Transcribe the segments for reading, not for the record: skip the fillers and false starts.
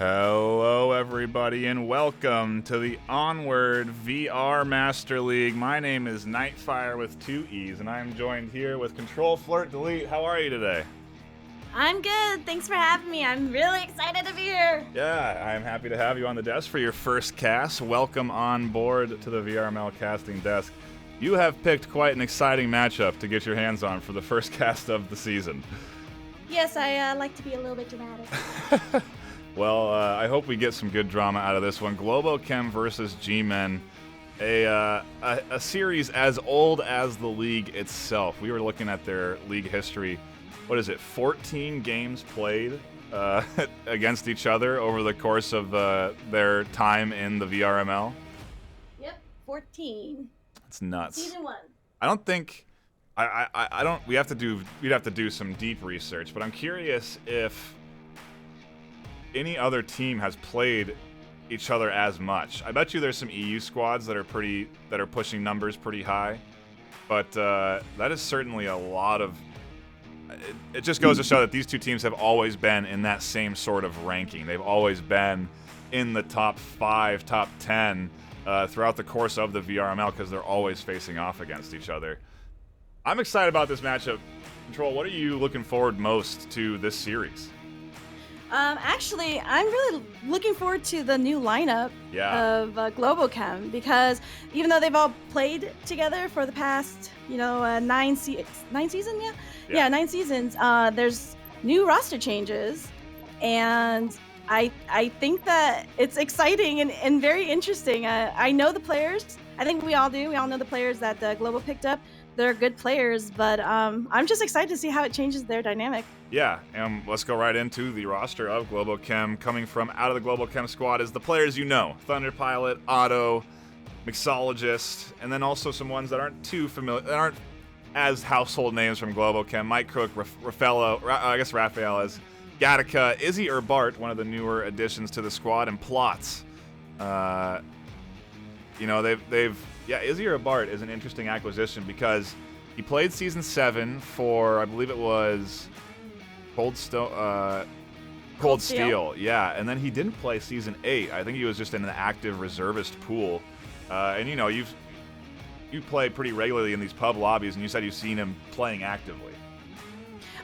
Hello everybody and welcome to the Onward VR Master League. My name is NightFiree with 2 E's and I'm joined here with ctrl-flirt-del. How are you today? I'm good. Thanks for having me. I'm really excited to be here. Yeah, I'm happy to have you on the desk for your first cast. Welcome on board to the VRML casting desk. You have picked quite an exciting matchup to get your hands on for the first cast of the season. Yes, I like to be a little bit dramatic. Well, I hope we get some good drama out of this one. Globochem versus G-Men, a series as old as the league itself. We were looking at their league history. What is it, 14 games played against each other over the course of their time in the VRML? Yep, 14. It's nuts. Season 1. I don't think... I don't... We'd have to do some deep research, but I'm curious if any other team has played each other as much. I bet you there's some EU squads that are pushing numbers pretty high, but that is certainly a lot of. It just goes to show that these two teams have always been in that same sort of ranking. They've always been in the top 5, top 10 throughout the course of the VRML because they're always facing off against each other. I'm excited about this matchup. Control, what are you looking forward most to this series? Actually, I'm really looking forward to the new lineup of Globochem because even though they've all played together for the past, 9 seasons, 9 seasons, there's new roster changes, and I think that it's exciting and very interesting. I know the players. I think we all do. We all know the players that Globo picked up. They're good players, but I'm just excited to see how it changes their dynamic. Yeah, and let's go right into the roster of Globochem. Coming from out of the Globochem squad is the players you know. Thunderpilot, Otto, Mixologist, and then also some ones that aren't too familiar, that aren't as household names from Globochem. Mike Crook, Raphael as Gattaca, Izzy or Bart, one of the newer additions to the squad, and Plots. Izzy or Bart is an interesting acquisition because he played Season 7 for, I believe it was Cold Steel. Yeah, and then he didn't play Season 8. I think he was just in an active reservist pool. You play pretty regularly in these pub lobbies, and you said you've seen him playing actively.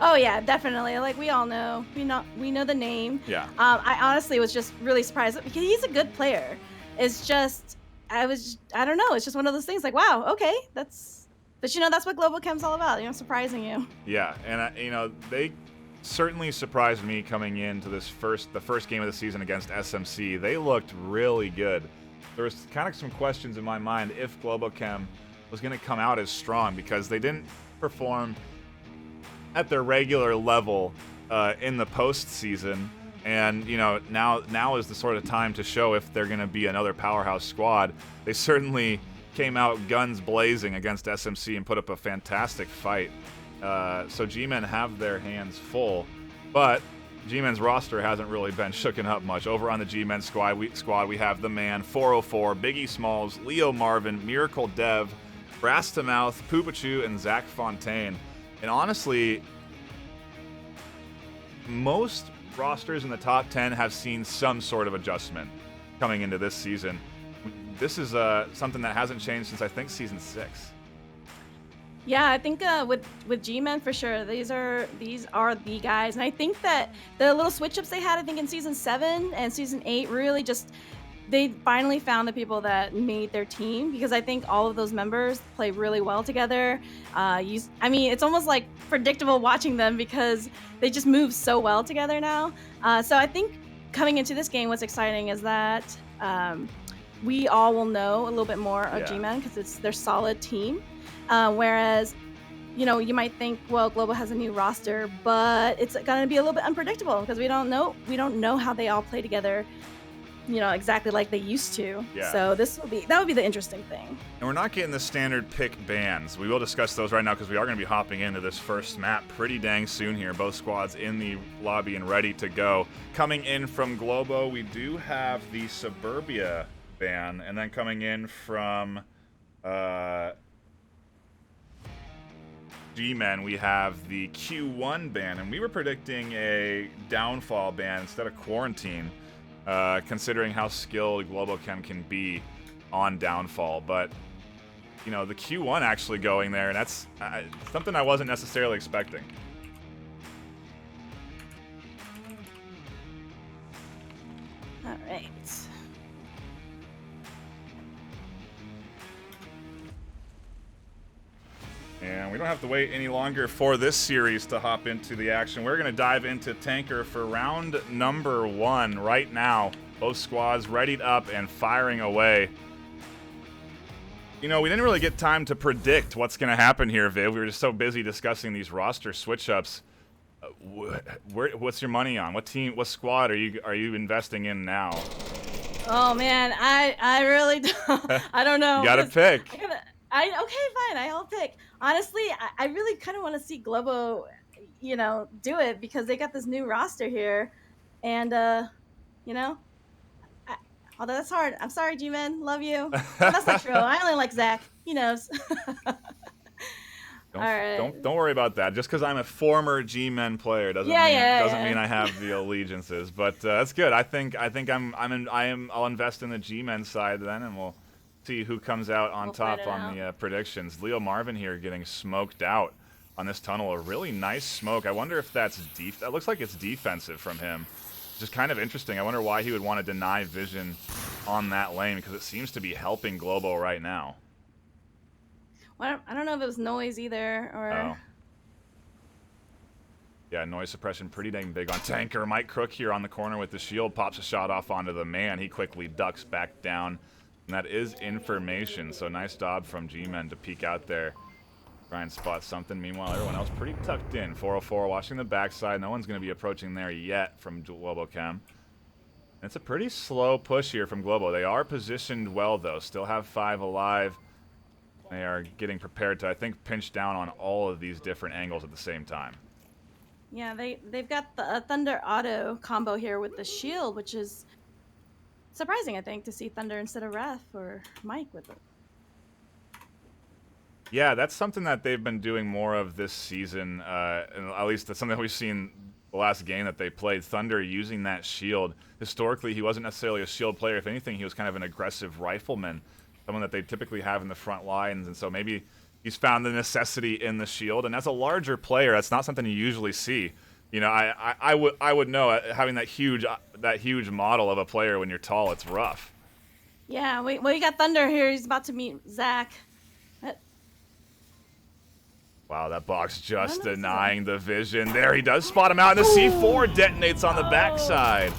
Oh yeah, definitely. Like we all know, we know the name. Yeah. I honestly was just really surprised because he's a good player. It's just I don't know. It's just one of those things. Like wow, okay, but that's what Globochem's all about. Surprising you. Yeah, and they certainly surprised me coming into the first game of the season against SMC. They looked really good. There was kind of some questions in my mind if Globochem was going to come out as strong because they didn't perform at their regular level in the postseason. And, now is the sort of time to show if they're going to be another powerhouse squad. They certainly came out guns blazing against SMC and put up a fantastic fight. So G-Men have their hands full, but G-Men's roster hasn't really been shooken up much. Over on the G-Men squad, we have The Man, 404, Biggie Smalls, Leo Marvin, Miracle Dev, Brass to Mouth, Poopachu, and Zach Fontaine. And honestly, most rosters in the top 10 have seen some sort of adjustment coming into this season. This is something that hasn't changed since I think Season 6. Yeah, I think with G-Men for sure, these are the guys, and I think that the little switch-ups they had, I think in Season 7 and Season 8, really just they finally found the people that made their team because I think all of those members play really well together. It's almost like predictable watching them because they just move so well together now. So I think coming into this game, what's exciting is that we all will know a little bit more of G-Men because it's their solid team. Whereas, you might think, well, Globo has a new roster, but it's going to be a little bit unpredictable because we don't know how they all play together, exactly like they used to. Yeah. So that would be the interesting thing. And we're not getting the standard pick bans. We will discuss those right now because we are going to be hopping into this first map pretty dang soon here. Both squads in the lobby and ready to go. Coming in from Globo, we do have the Suburbia ban, and then coming in from G-Men, we have the Q1 ban, and we were predicting a downfall ban instead of quarantine. considering how skilled Globochem can be on downfall. But, you know, the Q1 actually going there, and that's something I wasn't necessarily expecting. All right. And we don't have to wait any longer for this series to hop into the action. We're going to dive into Tanker for round number 1 right now. Both squads readied up and firing away. You know, we didn't really get time to predict what's going to happen here, Viv. We were just so busy discussing these roster switch-ups. What's your money on? What team, what squad are you investing in now? Oh man, I really don't. I don't know. You got to pick. Okay, fine. I'll pick. Honestly, I really kind of want to see Globo, you know, do it because they got this new roster here, and you know, although that's hard. I'm sorry, G-Man. Love you. That's not true. I only like Zach. He knows. All right. Don't worry about that. Just because I'm a former G-Men player doesn't mean I have the allegiances. But that's good. I'll invest in the G-Men side then, and we'll see who comes out on top on the predictions. Leo Marvin here getting smoked out on this tunnel. A really nice smoke. I wonder if that's that looks like it's defensive from him. Just kind of interesting. I wonder why he would want to deny vision on that lane because it seems to be helping Globo right now. Well, I don't know if it was noise either, or... Oh. Yeah, noise suppression pretty dang big on Tanker. Mike Crook here on the corner with the shield. Pops a shot off onto the man. He quickly ducks back down. And that is information. So nice job from G-Men to peek out there. Try and spot something. Meanwhile, everyone else pretty tucked in. 404 watching the backside. No one's going to be approaching there yet from Globochem. It's a pretty slow push here from Globo. They are positioned well, though. Still have 5 alive. They are getting prepared to, I think, pinch down on all of these different angles at the same time. Yeah, they've got the Thunder Auto combo here with the shield, which is surprising, I think, to see Thunder instead of Ref or Mike with it. Yeah, that's something that they've been doing more of this season. And at least that's something we've seen the last game that they played. Thunder using that shield. Historically, he wasn't necessarily a shield player. If anything, he was kind of an aggressive rifleman. Someone that they typically have in the front lines, and so maybe he's found the necessity in the shield. And as a larger player, that's not something you usually see. You know, I would know having that huge model of a player when you're tall, it's rough. Yeah, well, you got Thunder here. He's about to meet Zach. Wow, that box just denying the vision. There, he does spot him out, and the C4 detonates on the backside.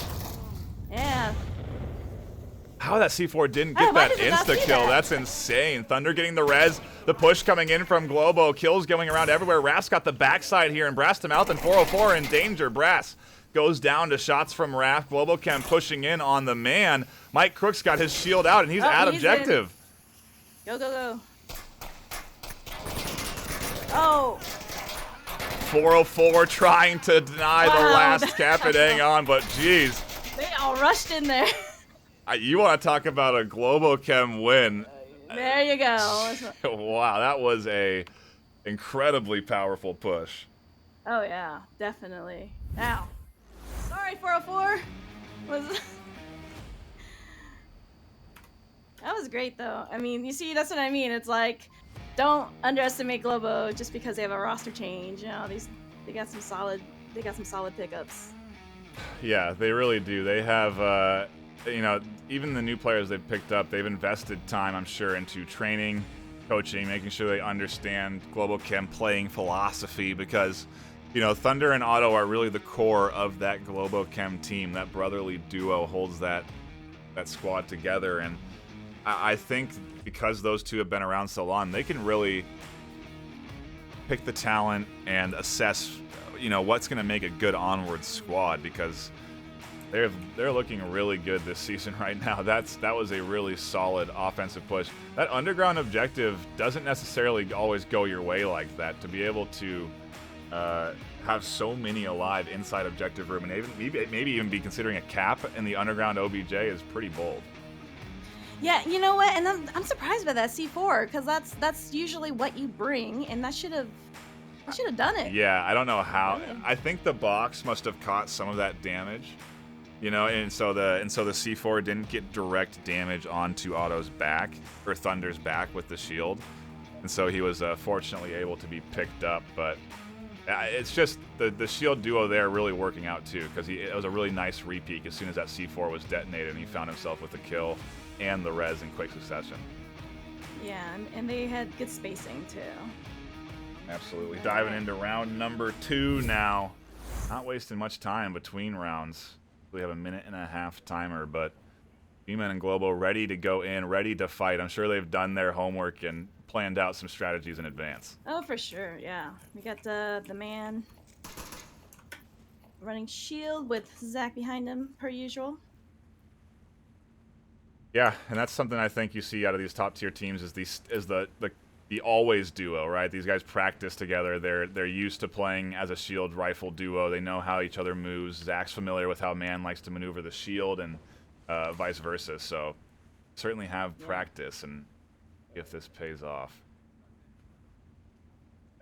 Yeah. How that C4 didn't get that insta-kill, that's insane. Thunder getting the res, the push coming in from Globo, kills going around everywhere. Raph got the backside here, and Brass to mouth, and 404 in danger. Brass goes down to shots from Raph. Globochem pushing in on the man. Mike Crook's got his shield out, and he's at objective. Go, go, go. Oh. 404 trying to deny the last cap and hang on, but geez. They all rushed in there. You want to talk about a Globochem win. There you go. Wow, that was a incredibly powerful push. Oh, yeah, definitely. Ow. Sorry, 404. That was great, though. I mean, you see, that's what I mean. It's like, don't underestimate Globo just because they have a roster change. You know, they got some solid pickups. Yeah, they really do. They have you know, even the new players they've picked up, they've invested time, I'm sure, into training, coaching, making sure they understand Globochem playing philosophy because, you know, Thunder and Otto are really the core of that Globochem team. That brotherly duo holds that squad together, and I think because those two have been around so long, they can really pick the talent and assess, you know, what's going to make a good Onward squad because they're looking really good this season right now. That was a really solid offensive push. That underground objective doesn't necessarily always go your way like that. To be able to have so many alive inside objective room and maybe even be considering a cap in the underground OBJ is pretty bold. Yeah, you know what? And I'm surprised by that C4 because that's usually what you bring, and that should have done it. Yeah, I don't know how. I think the box must have caught some of that damage. You know, and so the C4 didn't get direct damage onto Otto's back or Thunder's back with the shield, and so he was fortunately able to be picked up. But it's just the shield duo there really working out too, because it was a really nice repeat as soon as that C4 was detonated, and he found himself with the kill and the res in quick succession. Yeah, and they had good spacing too. Absolutely. Diving into round number 2 now. Not wasting much time between rounds. We have a 1.5-minute timer, but G-Men and Globo ready to go in, ready to fight. I'm sure they've done their homework and planned out some strategies in advance. Oh, for sure, yeah. We got the man running shield with Zach behind him, per usual. Yeah, and that's something I think you see out of these top tier teams is the always duo, right? These guys practice together. They're used to playing as a shield rifle duo. They know how each other moves. Zach's familiar with how man likes to maneuver the shield, and vice versa. So certainly have practice, and if this pays off.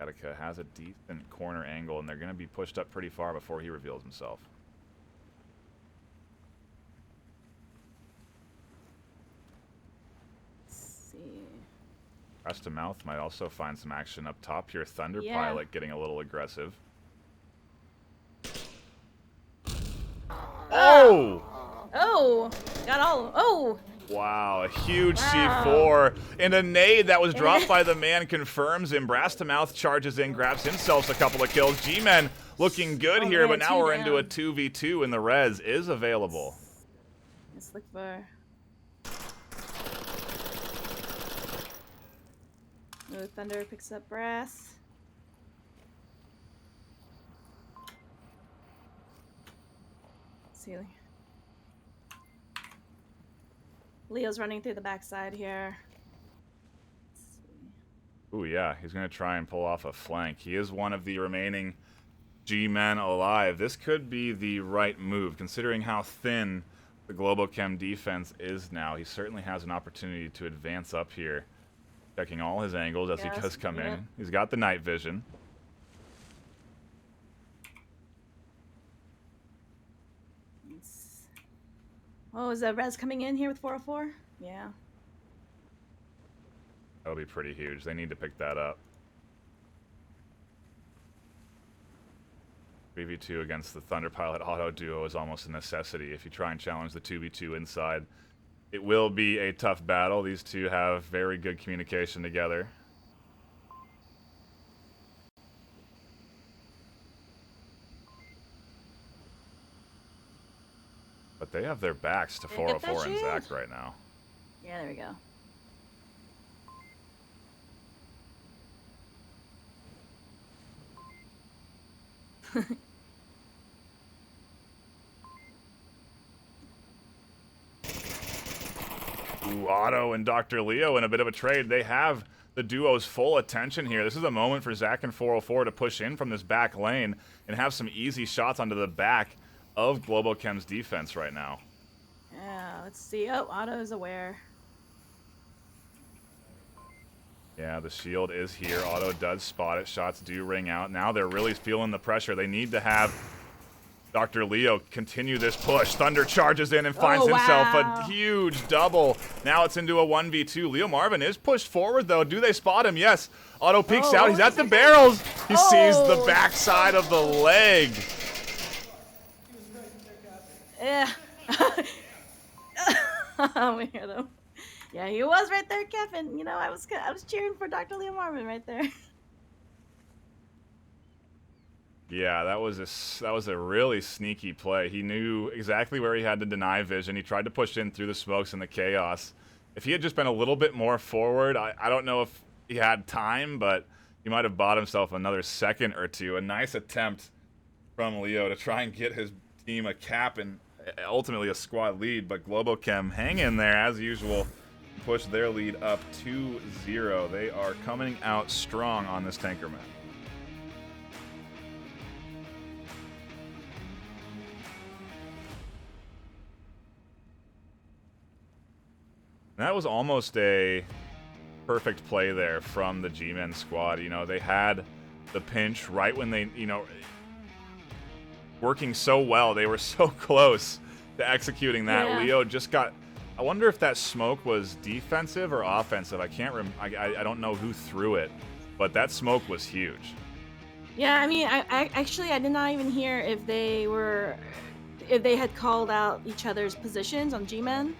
Attica has a decent corner angle, and they're going to be pushed up pretty far before he reveals himself. Rest to mouth might also find some action up top here. Thunder Pilot getting a little aggressive. Oh! Oh! Got all. Oh! Wow, a huge C4 and a nade that was dropped by the man confirms him. Brass to Mouth charges in, grabs himself a couple of kills. G-Men looking good here, but now we're into a 2v2 and the res is available. Let's look for... Oh, Thunder picks up Brass. Ceiling. Leo's running through the backside here. Ooh, yeah, he's going to try and pull off a flank. He is one of the remaining G-Men alive. This could be the right move, considering how thin the Globochem defense is now. He certainly has an opportunity to advance up here. Checking all his angles as he does come in. He's got the night vision. Oh, is that res coming in here with 404? Yeah. That'll be pretty huge. They need to pick that up. 3v2 against the Thunder Pilot Auto duo is almost a necessity if you try and challenge the 2v2 inside. It will be a tough battle. These two have very good communication together. But they have their backs to 404 and Zach right now. Yeah, there we go. Ooh, Otto and Dr. Leo in a bit of a trade. They have the duo's full attention here. This is a moment for Zach and 404 to push in from this back lane and have some easy shots onto the back of Globochem's defense right now. Yeah, let's see. Oh, Otto is aware. Yeah, the shield is here. Otto does spot it. Shots do ring out. Now they're really feeling the pressure. They need to have Dr. Leo continue this push. Thunder charges in and finds himself a huge double. Now it's into a 1v2. Leo Marvin is pushed forward, though. Do they spot him? Yes. Otto peeks out. He's at the barrels. He sees the backside of the leg. Yeah. I'm here, though. Yeah, he was right there, Kevin. You know, I was cheering for Dr. Leo Marvin right there. Yeah, that was a really sneaky play. He knew exactly where he had to deny vision. He tried to push in through the smokes and the chaos. If he had just been a little bit more forward, I don't know if he had time, but he might have bought himself another second or two. A nice attempt from Leo to try and get his team a cap and ultimately a squad lead, but Globochem hang in there as usual. Push their lead up 2-0. They are coming out strong on this tanker map. That was almost a perfect play there from the G-Men squad. You know, they had the pinch right when they, you know, working so well. They were so close executing that. Yeah. Leo just got... I wonder if that smoke was defensive or offensive. I can't I don't know who threw it, but that smoke was huge. Yeah, I mean, I actually I did not even hear if they had called out each other's positions on G-Men,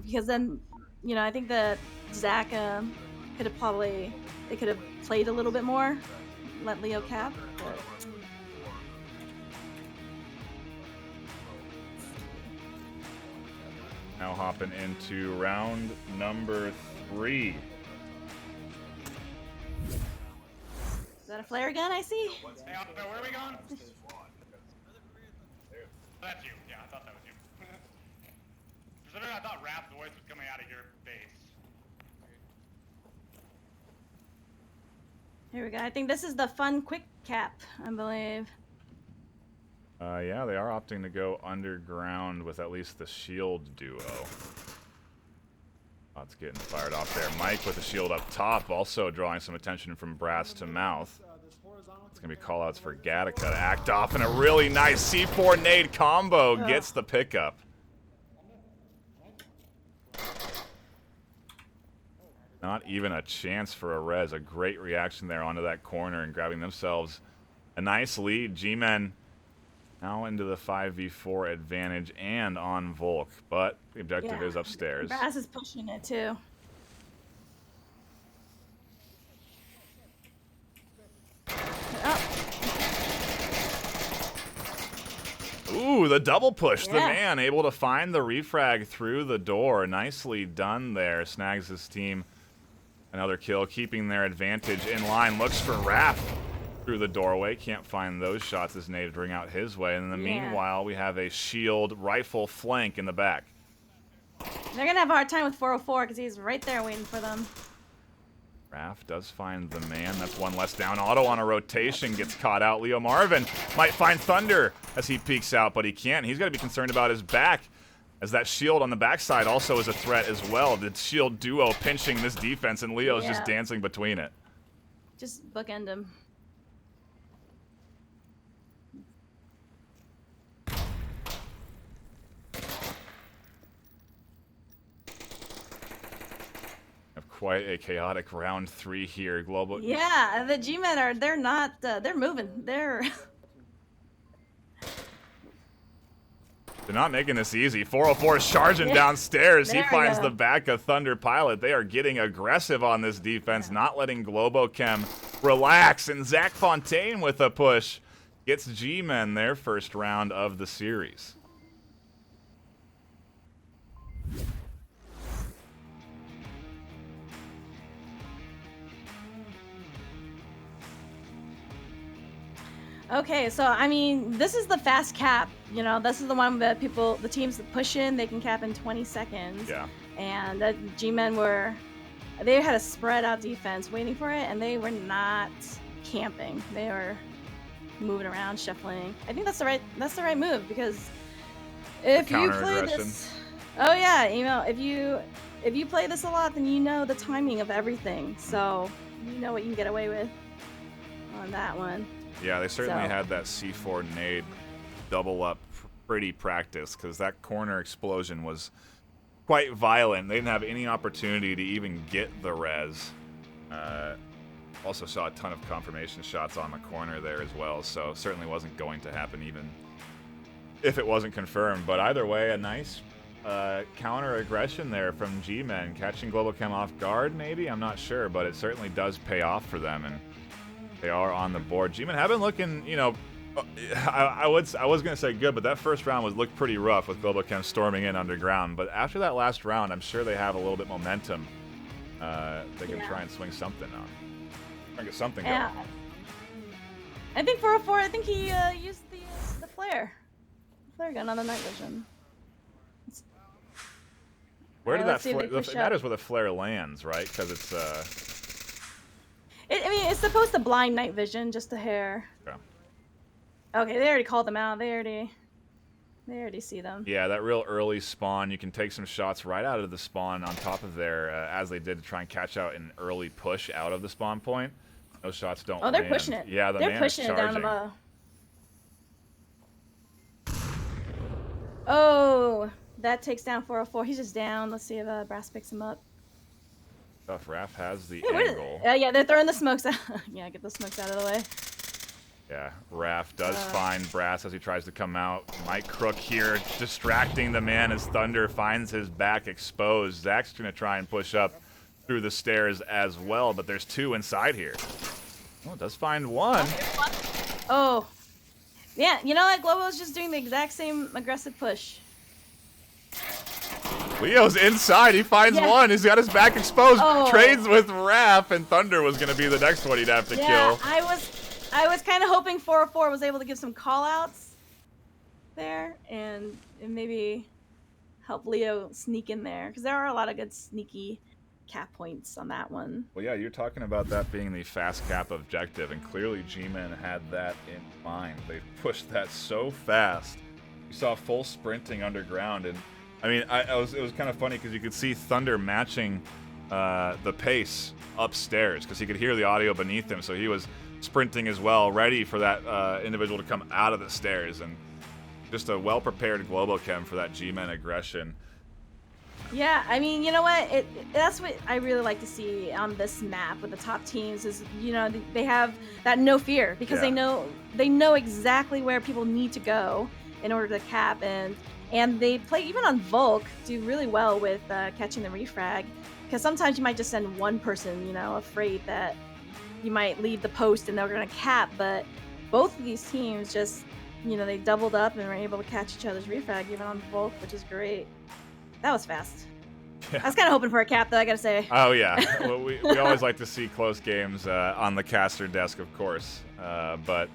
because then, you know, I think that Zach could have they could have played a little bit more, let Leo cap. But... Now hopping into round number 3. Is that a flare gun I see? Hey, where are we going? That's you. Yeah, I thought that was you. For some reason, I thought Rap's voice was coming out of your base. Here we go. I think this is the fun quick cap, I believe. Yeah, they are opting to go underground with at least the shield duo. Lots getting fired off there. Mike with the shield up top, also drawing some attention from brass to mouth. It's going to be callouts for Gattaca to act off, and a really nice C4 nade combo gets the pickup. Not even a chance for a res. A great reaction there onto that corner and grabbing themselves a nice lead. G-Men now into the 5v4 advantage and on Volk, but the objective is upstairs. Brass is pushing it too. Ooh, the double push. Yeah. The man able to find the refrag through the door. Nicely done there. Snags his team another kill, keeping their advantage in line. Looks for Raph through the doorway. Can't find those shots as Nate bring out his way. And in the meanwhile, we have a shield rifle flank in the back. They're going to have a hard time with 404 because he's right there waiting for them. Raph does find the man. That's one less down. Auto on a rotation gets caught out. Leo Marvin might find Thunder as he peeks out, but he can't. He's got to be concerned about his back, as that shield on the backside also is a threat as well. The shield duo pinching this defense, and Leo's just dancing between it. Just bookend him. Quite a chaotic round 3 here. Global. Yeah, the G-Men they're not, they're moving. They're not making this easy. 404 is charging downstairs. He finds go. the back of Thunder Pilot. They are getting aggressive on this defense, not letting Globochem relax. And Zach Fontaine with a push gets G-Men their first round of the series. Okay, so I mean, this is the fast cap. You know, this is the one that the teams that push in, they can cap in 20 seconds. Yeah. And the G-Men they had a spread out defense waiting for it, and they were not camping. They were moving around, shuffling. I think that's the right move, because if you play this, oh yeah, you know, if you play this a lot, then you know the timing of everything, so you know what you can get away with on that one. Yeah, they certainly had that C4 nade double up pretty practice, because that corner explosion was quite violent. They didn't have any opportunity to even get the res. Also saw a ton of confirmation shots on the corner there as well, so certainly wasn't going to happen even if it wasn't confirmed. But either way, a nice counter aggression there from G-Men, catching Globochem off guard maybe, I'm not sure, but it certainly does pay off for them, and they are on the board. G-Men have been looking, you know, I was going to say good, but that first round looked pretty rough with Globochem storming in underground. But after that last round, I'm sure they have a little bit momentum. They can try and swing something on. Try and get something going. I think 404, I think he used the flare gun on the night vision. Where did that flare? It matters where the flare lands, right? Because it's I mean, it's supposed to blind night vision just a hair. Okay. Okay, they already called them out. They already see them. Yeah, that real early spawn, you can take some shots right out of the spawn on top of there, as they did to try and catch out an early push out of the spawn point. Those shots don't land. They're pushing it. Yeah, they're pushing it down the Oh, that takes down 404. He's just down. Let's see if Brass picks him up. Tough. Raph has the Hey, angle. yeah, they're throwing the smokes out. Yeah, get the smokes out of the way. Yeah, Raph does find Brass as he tries to come out. Mike Crook here distracting the man as Thunder finds his back exposed. Zach's going to try and push up through the stairs as well, but there's 2 inside here. Oh, does find 1. Oh. Yeah, you know what? Globo's just doing the exact same aggressive push. Leo's inside. He finds 1. He's got his back exposed. Oh. Trades with Raph, and Thunder was going to be the next one he'd have to kill. I was kind of hoping 404 was able to give some call-outs there and maybe help Leo sneak in there, because there are a lot of good sneaky cap points on that one. Well, yeah, you're talking about that being the fast cap objective, and clearly G-Men had that in mind. They pushed that so fast. You saw full sprinting underground, and I mean, it was kind of funny because you could see Thunder matching the pace upstairs because he could hear the audio beneath him, so he was sprinting as well, ready for that individual to come out of the stairs, and just a well-prepared Globochem for that G-Men aggression. Yeah, I mean, you know what? That's what I really like to see on this map with the top teams is, you know, they have that no fear because they know exactly where people need to go in order to cap, and they play, even on Volk, do really well with catching the refrag, because sometimes you might just send one person, you know, afraid that you might leave the post and they're going to cap, but both of these teams just, you know, they doubled up and were able to catch each other's refrag even on Volk, which is great. That was fast. Yeah. I was kind of hoping for a cap, though, I gotta say. Oh, yeah. Well, we always like to see close games on the caster desk, of course, but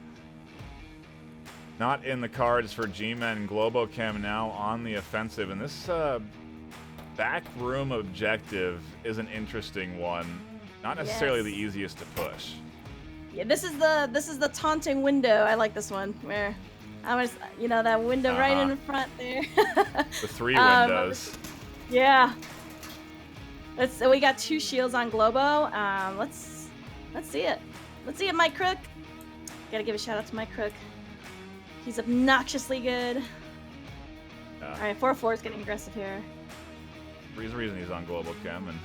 not in the cards for G-Men. Globochem now on the offensive, and this back room objective is an interesting one. Not necessarily the easiest to push. Yeah, this is the taunting window. I like this one where I was, you know, that window right in front there. The 3 windows. Yeah. We got 2 shields on Globo. Let's see it. Let's see it, Mike Crook. Gotta give a shout out to Mike Crook. He's obnoxiously good. All right, 404 is getting aggressive here. There's a reason he's on Globochem, and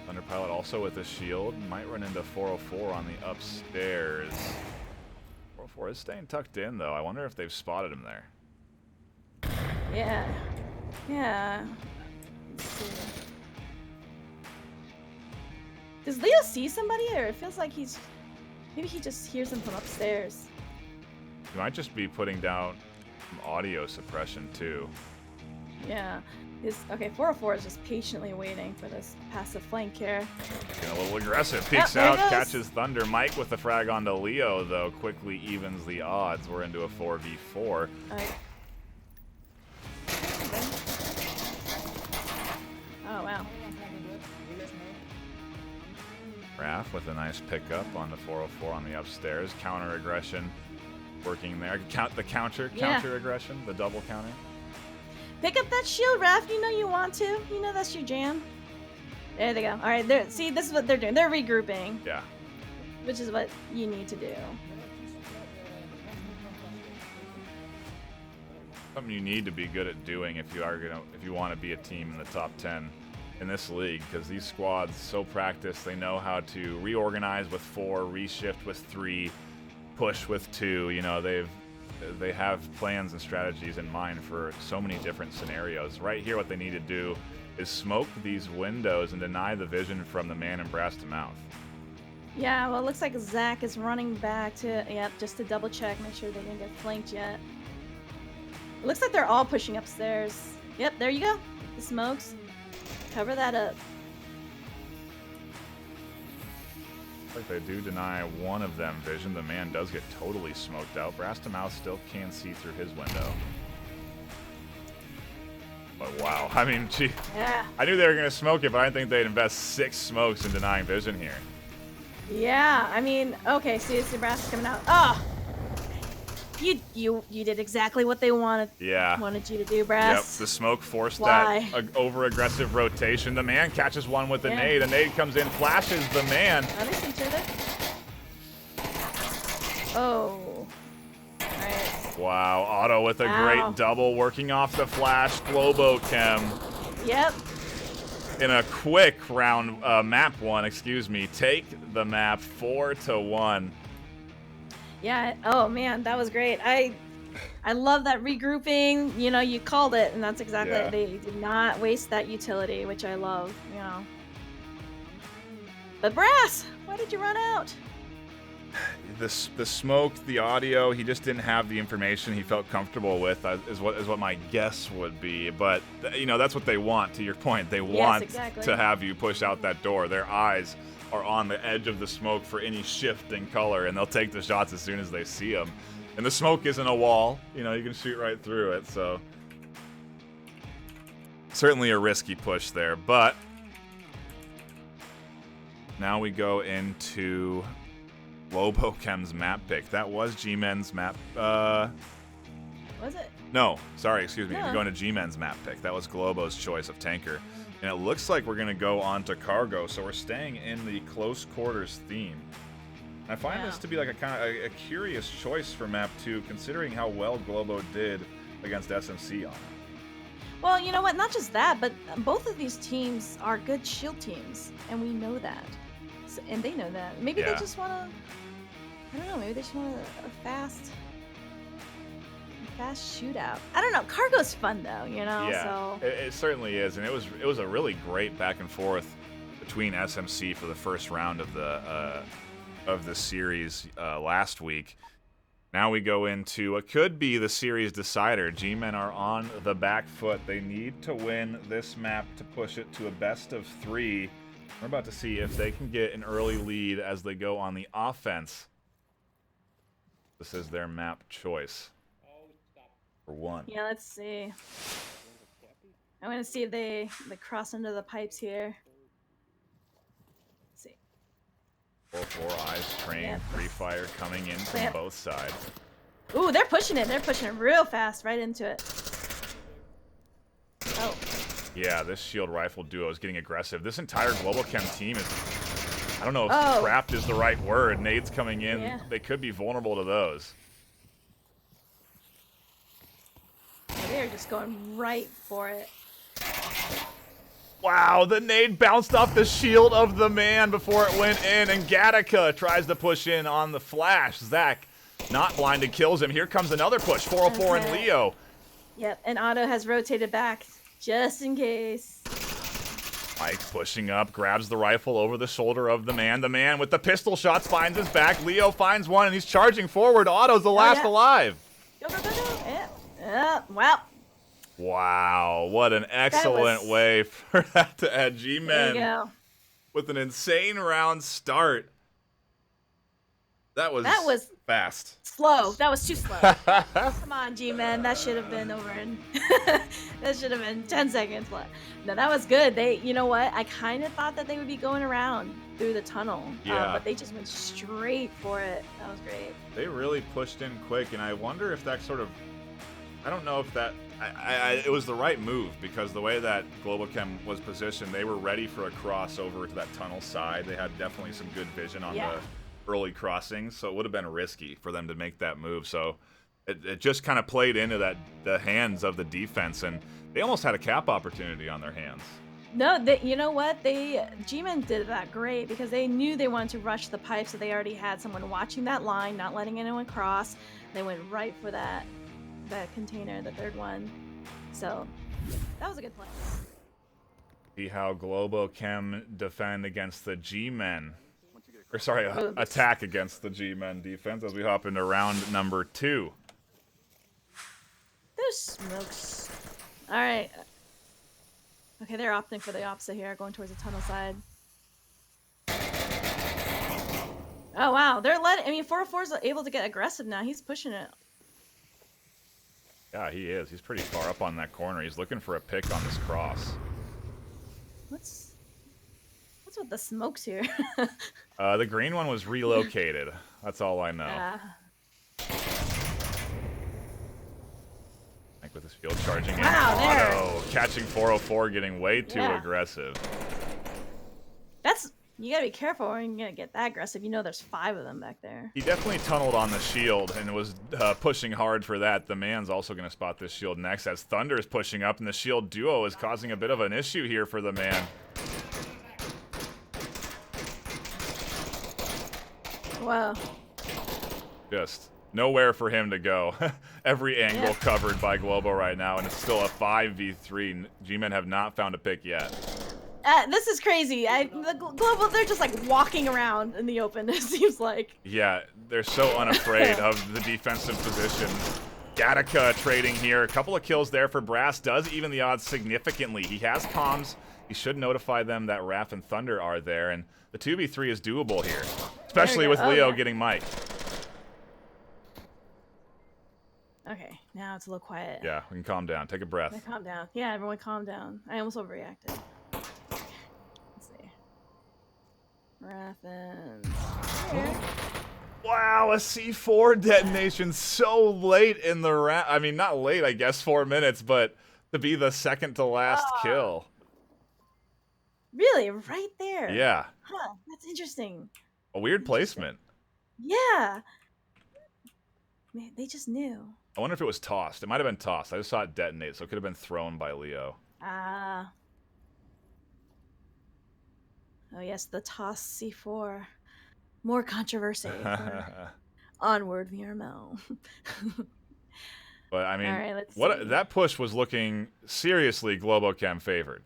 Thunderpilot also with a shield. Might run into 404 on the upstairs. 404 is staying tucked in, though. I wonder if they've spotted him there. Yeah. Yeah. Let's see. Does Leo see somebody, or it feels like maybe he just hears them from upstairs? He might just be putting down some audio suppression, too. Yeah. Okay, 404 is just patiently waiting for this passive flank here. Getting a little aggressive. Peeks out, catches Thunder. Mike with the frag onto Leo, though, quickly evens the odds. We're into a 4v4. All right. Oh, wow. Raph with a nice pickup on the 404 on the upstairs. Counter aggression working there. The counter aggression, the double counter. Pick up that shield, Raph. You know you want to. You know that's your jam. There they go. All right, see, this is what they're doing. They're regrouping. Yeah. Which is what you need to do. Something you need to be good at doing if you want to be a team in the top 10 in this league, because these squads so practiced. They know how to reorganize with 4, reshift with 3, push with 2. You know, they have plans and strategies in mind for so many different scenarios. Right here, what they need to do is smoke these windows and deny the vision from the man in brass to mouth. Yeah, well, it looks like Zach is running back to, just to double check, make sure they didn't get flanked yet. It looks like they're all pushing upstairs. Yep, there you go. The smokes. Cover that up. Like they do deny one of them vision. The man does get totally smoked out. Brass to mouth still can see through his window. But wow, I mean, gee, I knew they were going to smoke it, but I didn't think they'd invest 6 smokes in denying vision here. Yeah, I mean, okay, see, Brass is coming out. Oh! You did exactly what they wanted you to do, Brass. Yep, the smoke forced that over-aggressive rotation. The man catches one with the nade. A nade comes in, flashes the man. Oh, they see each other. Oh. Alright. Wow, Auto with a great double working off the flash. Globochem. Yep. In a quick round, map 1, excuse me, take the map 4-1. Yeah. Oh man, that was great. I love that regrouping. You know, you called it, and that's exactly it. They did not waste that utility, which I love. You know. But Brass, why did you run out? The smoke, the audio, he just didn't have the information he felt comfortable with, is what my guess would be. But, you know, that's what they want, to your point. They want to have you push out that door. Their eyes are on the edge of the smoke for any shift in color, and they'll take the shots as soon as they see them. And the smoke isn't a wall. You know, you can shoot right through it, so... Certainly a risky push there, but... Now we go into... Globochem's map pick. That was G-Men's map. Was it? No, sorry, excuse me. We're going to G-Men's map pick. That was Globo's choice of tanker. And it looks like we're going to go on to cargo, so we're staying in the close quarters theme. I find this to be like a kind of a curious choice for map 2, considering how well Globo did against SMC on it. Well, you know what? Not just that, but both of these teams are good shield teams, and we know that. And they know that. Maybe they just want to... I don't know. Maybe they just want a fast shootout. I don't know. Cargo's fun though, you know. Yeah, so. it certainly is, and it was a really great back and forth between SMC for the first round of the series last week. Now we go into what could be the series decider. G-Men are on the back foot. They need to win this map to push it to a best of 3. We're about to see if they can get an early lead as they go on the offense. This is their map choice for 1. Yeah, let's see. I want to see if they cross into the pipes here. Let's see. 4-4 eyes train, free fire coming in from both sides. Ooh, they're pushing it. They're pushing it real fast right into it. Oh. Yeah, this shield rifle duo is getting aggressive. This entire Globochem team is... I don't know if trapped is the right word. Nades coming in. Yeah. They could be vulnerable to those. They're just going right for it. Wow, the nade bounced off the shield of the man before it went in, and Gattaca tries to push in on the flash. Zach, not blinded, kills him. Here comes another push. 404 and Leo. Yep, and Otto has rotated back just in case. Mike pushing up, grabs the rifle over the shoulder of the man. The man with the pistol shots finds his back. Leo finds one, and he's charging forward. Otto's the last alive. Go, go, go, go. Yeah. Well. Wow, what an excellent way for that to end. G-Men with an insane round start. That was fast. Slow. That was too slow. Come on, G-Men. That should have been over in... that should have been 10 seconds left. No, that was good. You know what? I kind of thought that they would be going around through the tunnel. But they just went straight for it. That was great. They really pushed in quick, and I wonder if that sort of... I don't know if that... it was the right move, because the way that Globochem was positioned, they were ready for a cross over to that tunnel side. They had definitely some good vision on the early crossings, so it would have been risky for them to make that move. So it just kind of played into the hands of the defense, and they almost had a cap opportunity on their hands. No, you know what? G-Men did that great because they knew they wanted to rush the pipe, so they already had someone watching that line, not letting anyone cross. They went right for that container, the third one. So that was a good play. See how Globochem defend against the G-Men. Or sorry, attack against the G-Men defense as we hop into round number 2. Those smokes. All right. Okay, they're opting for the opposite here, going towards the tunnel side. Oh wow, they're letting. I mean, 404's able to get aggressive now. He's pushing it. Yeah, he is. He's pretty far up on that corner. He's looking for a pick on this cross. What's with the smokes here? The green one was relocated. That's all I know. Like with his field charging in. Auto catching 404, getting way too aggressive. You gotta be careful or you're gonna get that aggressive. You know there's 5 of them back there. He definitely tunneled on the shield and was pushing hard for that. The man's also going to spot this shield next as Thunder is pushing up, and the shield duo is causing a bit of an issue here for the man. Wow. Just nowhere for him to go. Every angle covered by Globo right now, and it's still a 5v3. G-Men have not found a pick yet. This is crazy. The Global, they're just like walking around in the open, it seems like. Yeah, they're so unafraid of the defensive position. Gattaca trading here. A couple of kills there for Brass. Does even the odds significantly. He has comms. He should notify them that Raph and Thunder are there, and the 2v3 is doable here. Especially with Leo getting Mike. Okay, now it's a little quiet. Yeah, we can calm down. Take a breath. Calm down. Yeah, everyone calm down. I almost overreacted. Let's see. Raffins. Wow, a C4 detonation so late in the round. I mean, not late, I guess, 4 minutes, but to be the second to last kill. Really? Right there? Yeah. Huh, that's interesting. A weird placement. Yeah. Man, they just knew. I wonder if it was tossed. It might have been tossed. I just saw it detonate, so it could have been thrown by Leo. Ah. Oh, yes, the toss C4. More controversy. Onward VRML. But, I mean, all right, let's see. That push was looking seriously Globochem favored.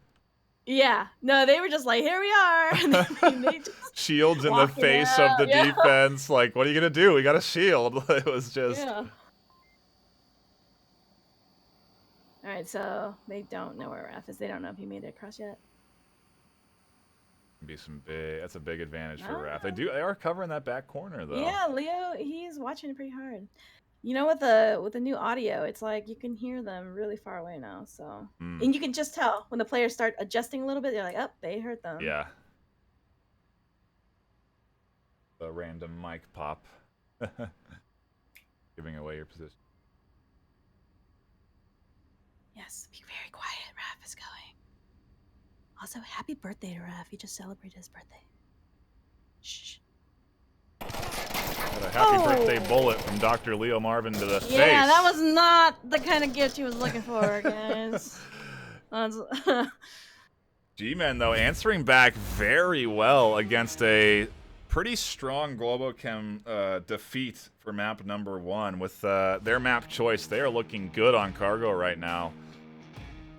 Yeah. No, they were just like, here we are. And they just shields in the face of the defense. Like, what are you going to do? We got a shield. It was just... Yeah. All right, so they don't know where Raph is. They don't know if he made it across yet. Be some big. That's a big advantage for Raph. They are covering that back corner though. Yeah, Leo, he's watching it pretty hard. You know, with the new audio, it's like you can hear them really far away now. So, and you can just tell when the players start adjusting a little bit. They're like, "Oh, they heard them." Yeah. A random mic pop, giving away your position. Yes, be very quiet. Raph is going. Also, happy birthday to Raph. He just celebrated his birthday. Shh. Got a happy birthday bullet from Dr. Leo Marvin to the face. Yeah, that was not the kind of gift he was looking for, guys. G-Men, though, answering back very well against a pretty strong Globochem defeat for map number 1. With their map choice, they are looking good on cargo right now.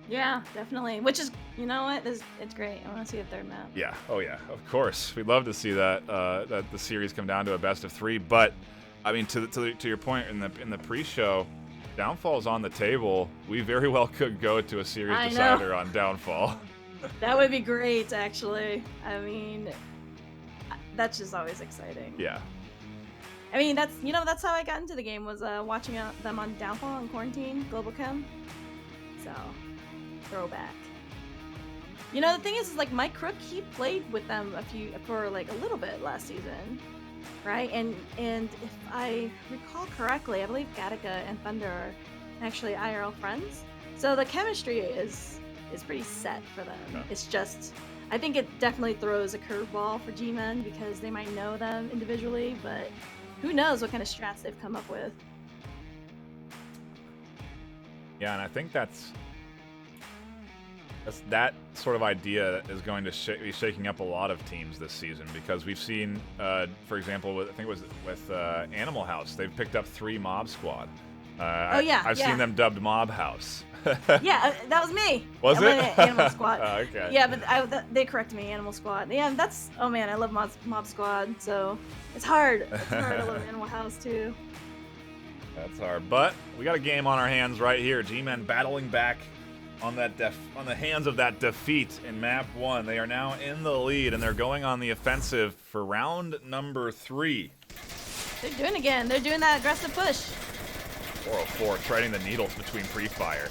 Yeah, definitely. Which is, you know what? It's great. I want to see a third map. Yeah. Oh, yeah. Of course. We'd love to see that that the series come down to a best of 3. But, I mean, to your point in the pre-show, Downfall's on the table. We very well could go to a series decider on Downfall. That would be great, actually. I mean, that's just always exciting. Yeah. I mean, that's how I got into the game, was watching them on Downfall and Quarantine, Globochem. So, throwback. You know, the thing is like Mike Crook, he played with them for a little bit last season, right? And if I recall correctly, I believe Gattaca and Thunder are actually IRL friends. So the chemistry is pretty set for them. Yeah. It's just, I think it definitely throws a curveball for G-Men because they might know them individually, but who knows what kind of strats they've come up with. Yeah, and I think that sort of idea is going to be shaking up a lot of teams this season, because we've seen, for example, I think it was with Animal House, they've picked up 3 Mob Squad. I've seen them dubbed Mob House. Yeah, that was me. Was it? Animal Squad. Oh, okay. Yeah, but they corrected me, Animal Squad. Yeah, oh man, I love Mob Squad, so it's hard. It's hard. I love Animal House too. That's hard, but we got a game on our hands right here. G-Men battling back on the hands of that defeat in map 1. They are now in the lead, and they're going on the offensive for round number 3. They're doing it again. They're doing that aggressive push. 404 trading the needles between pre-fire.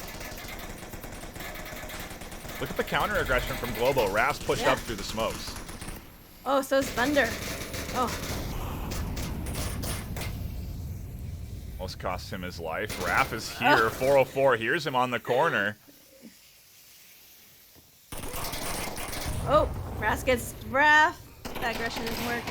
Look at the counter aggression from Globo. Raph's pushed up through the smokes. Oh, so is Thunder. Oh. Almost cost him his life. Raph is here. 404 hears him on the corner. Oh, Raph gets Raph. That aggression didn't work.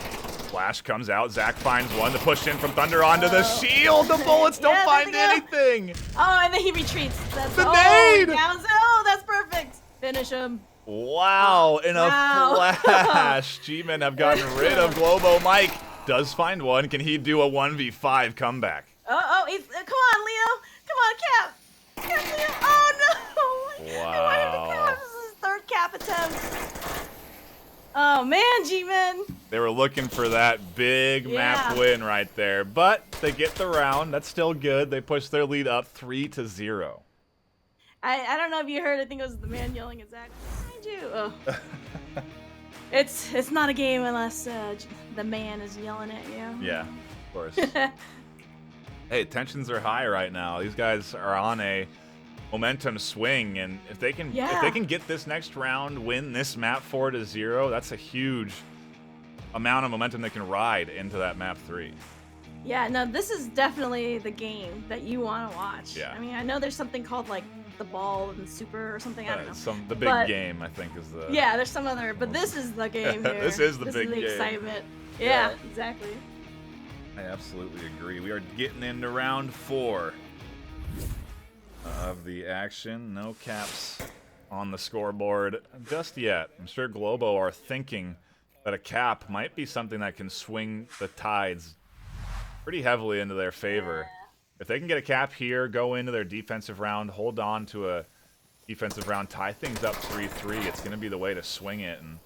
Flash comes out. Zach finds one to push in from Thunder onto the shield. The bullets don't find anything. Oh, and then he retreats. That's the nade. Oh, that's perfect. Finish him. Wow, in a flash. G-Men have gotten rid of Globo. Mike does find one. Can he do a 1v5 comeback? Oh, come on, Leo. Come on, Cap. Cap, Leo. Oh, no. Wow. I want him to Cap. This is his third Cap attempt. Oh, man, G-Men. They were looking for that big map win right there, but they get the round. That's still good. They push their lead up 3-0. I don't know if you heard. I think it was the man yelling at Zach. Behind you. Oh. It's not a game unless the man is yelling at you. Yeah, of course. Hey, tensions are high right now. These guys are on a momentum swing, and if they can get this next round, win this map 4-0, that's a huge amount of momentum they can ride into that map 3. Yeah, no, this is definitely the game that you want to watch. Yeah. I mean, I know there's something called like the ball and super or something. I don't know. The big game, I think, is the. Yeah, there's some other, but this is the game here. This is the big game. Excitement. Yeah, exactly. I absolutely agree. We are getting into round 4 of the action. No caps on the scoreboard just yet. I'm sure Globo are thinking that a cap might be something that can swing the tides pretty heavily into their favor. If they can get a cap here, go into their defensive round, hold on to a defensive round, tie things up 3-3, it's going to be the way to swing it. And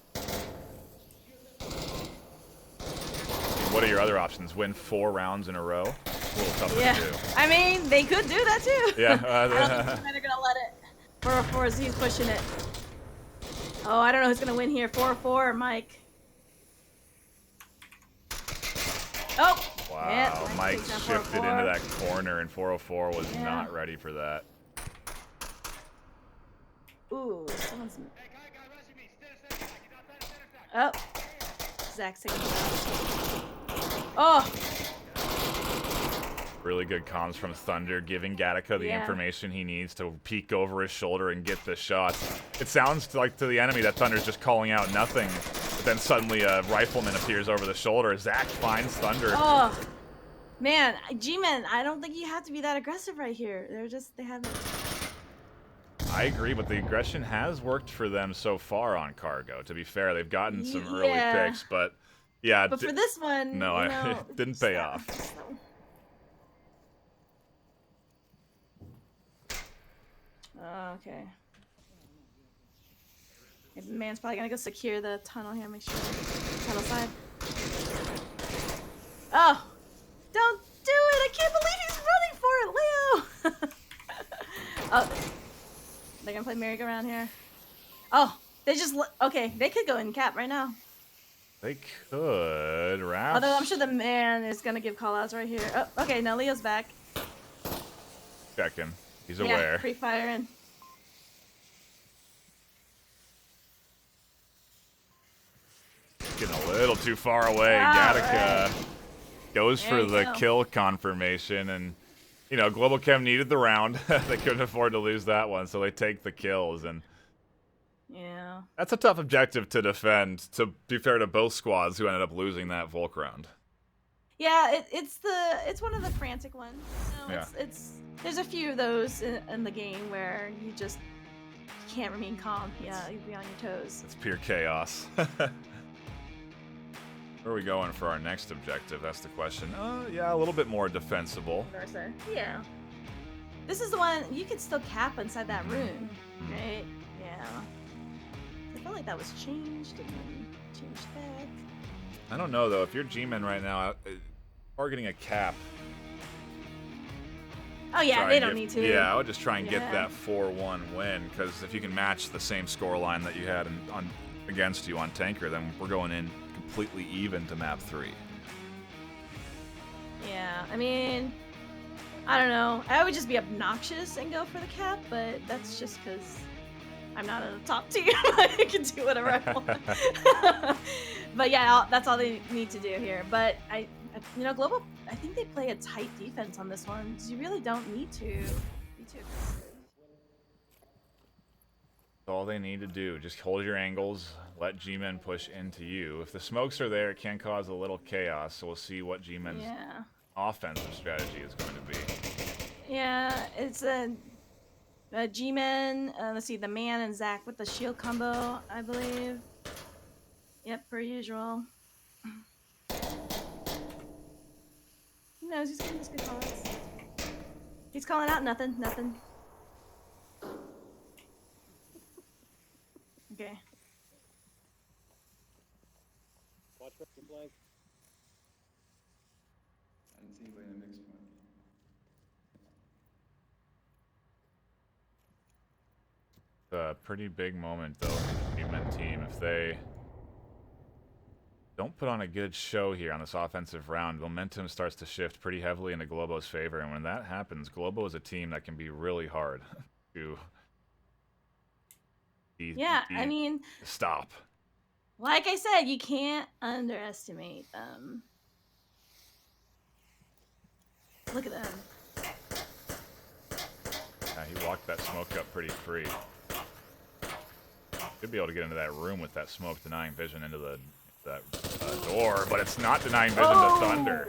what are your other options? Win 4 rounds in a row? It's a little tougher to do. I mean, they could do that too. Yeah. I don't think they're going to let it. 4-4 as he's pushing it. Oh, I don't know who's going to win here. 4-4 or Mike. Oh! Wow, yeah, Mike shifted into that corner, and 404 was not ready for that. Ooh, someone's... Oh, Zach's taking it out. Oh! Really good comms from Thunder, giving Gattaca the information he needs to peek over his shoulder and get the shots. It sounds like to the enemy that Thunder's just calling out nothing, but then suddenly a rifleman appears over the shoulder. Zach finds Thunder. Oh, man, G-Men, I don't think you have to be that aggressive right here. They haven't. I agree, but the aggression has worked for them so far on Cargo. To be fair, they've gotten some early picks, but yeah. But for this one, no, it didn't pay off. Oh, okay. The man's probably gonna go secure the tunnel here. Make sure tunnel side. Oh, don't do it! I can't believe he's running for it, Leo. Oh, they're gonna play merry-go-round here. Oh, they just okay. They could go in cap right now. They could. Raph. Although I'm sure the man is gonna give callouts right here. Oh, okay. Now Leo's back. Checking. He's aware. Yeah, pre-firing. Getting a little too far away. Gattaca goes for the kill confirmation, and you know Globochem needed the round. They couldn't afford to lose that one, so they take the kills, and yeah, that's a tough objective to defend. To be fair to both squads who ended up losing that Volk round. Yeah, it's one of the frantic ones. You know, there's a few of those in the game where you just can't remain calm. Yeah, you'd be on your toes. It's pure chaos. Where are we going for our next objective? That's the question. Yeah, a little bit more defensible. Yeah. This is the one you can still cap inside that room, right? Yeah. I felt like that was changed and then changed back. I don't know though. If you're G-Men right now, targeting a cap. Oh yeah, they don't need to. Yeah, I would just try and get that 4-1 win, because if you can match the same scoreline that you had against you on Tanker, then we're going in completely even to map 3. Yeah, I mean, I don't know. I would just be obnoxious and go for the cap, but that's just because I'm not in the top team. I can do whatever I want. But yeah, that's all they need to do here. But you know, Global, I think they play a tight defense on this one, because you really don't need to be too aggressive. That's all they need to do. Just hold your angles, let G-Men push into you. If the smokes are there, it can cause a little chaos, so we'll see what G-Men's offensive strategy is going to be. Yeah, it's a G-Men. Let's see, the man and Zach with the shield combo, I believe. Yep, per usual. Who knows? He's getting this good calls. He's calling out nothing. Okay. Watch for your flank. I didn't see anybody in the mix point. A pretty big moment, though, for the G-Men team. If they don't put on a good show here on this offensive round, momentum starts to shift pretty heavily into Globo's favor, and when that happens, Globo is a team that can be really hard to I mean, stop. Like I said, you can't underestimate them. Look at them. Yeah, he walked that smoke up pretty free. Should be able to get into that room with that smoke denying vision into that door, but it's not denying vision to Thunder.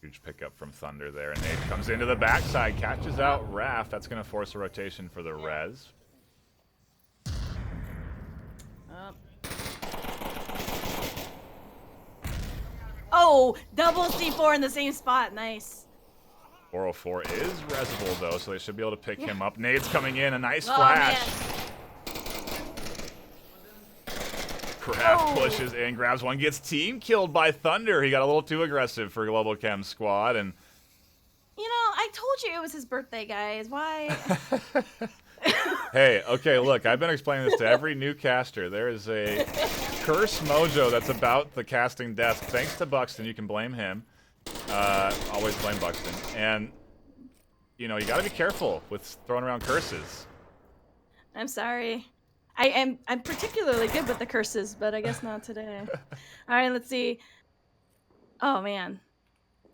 Huge pickup from Thunder there, and Nate comes into the backside, catches out Raph. That's going to force a rotation for the res. Oh, double C4 in the same spot. Nice. 404 is resable, though, so they should be able to pick him up. Nade's coming in, a nice flash. Raph pushes in, grabs one, gets team killed by Thunder. He got a little too aggressive for Globochem squad, and you know, I told you it was his birthday, guys. Why? Hey, okay, look, I've been explaining this to every new caster. There is a curse mojo that's about the casting desk. Thanks to Buxton, you can blame him. Always blame Buxton. And, you know, you gotta be careful with throwing around curses. I'm sorry. I'm particularly good with the curses, but I guess not today. All right, let's see. Oh, man.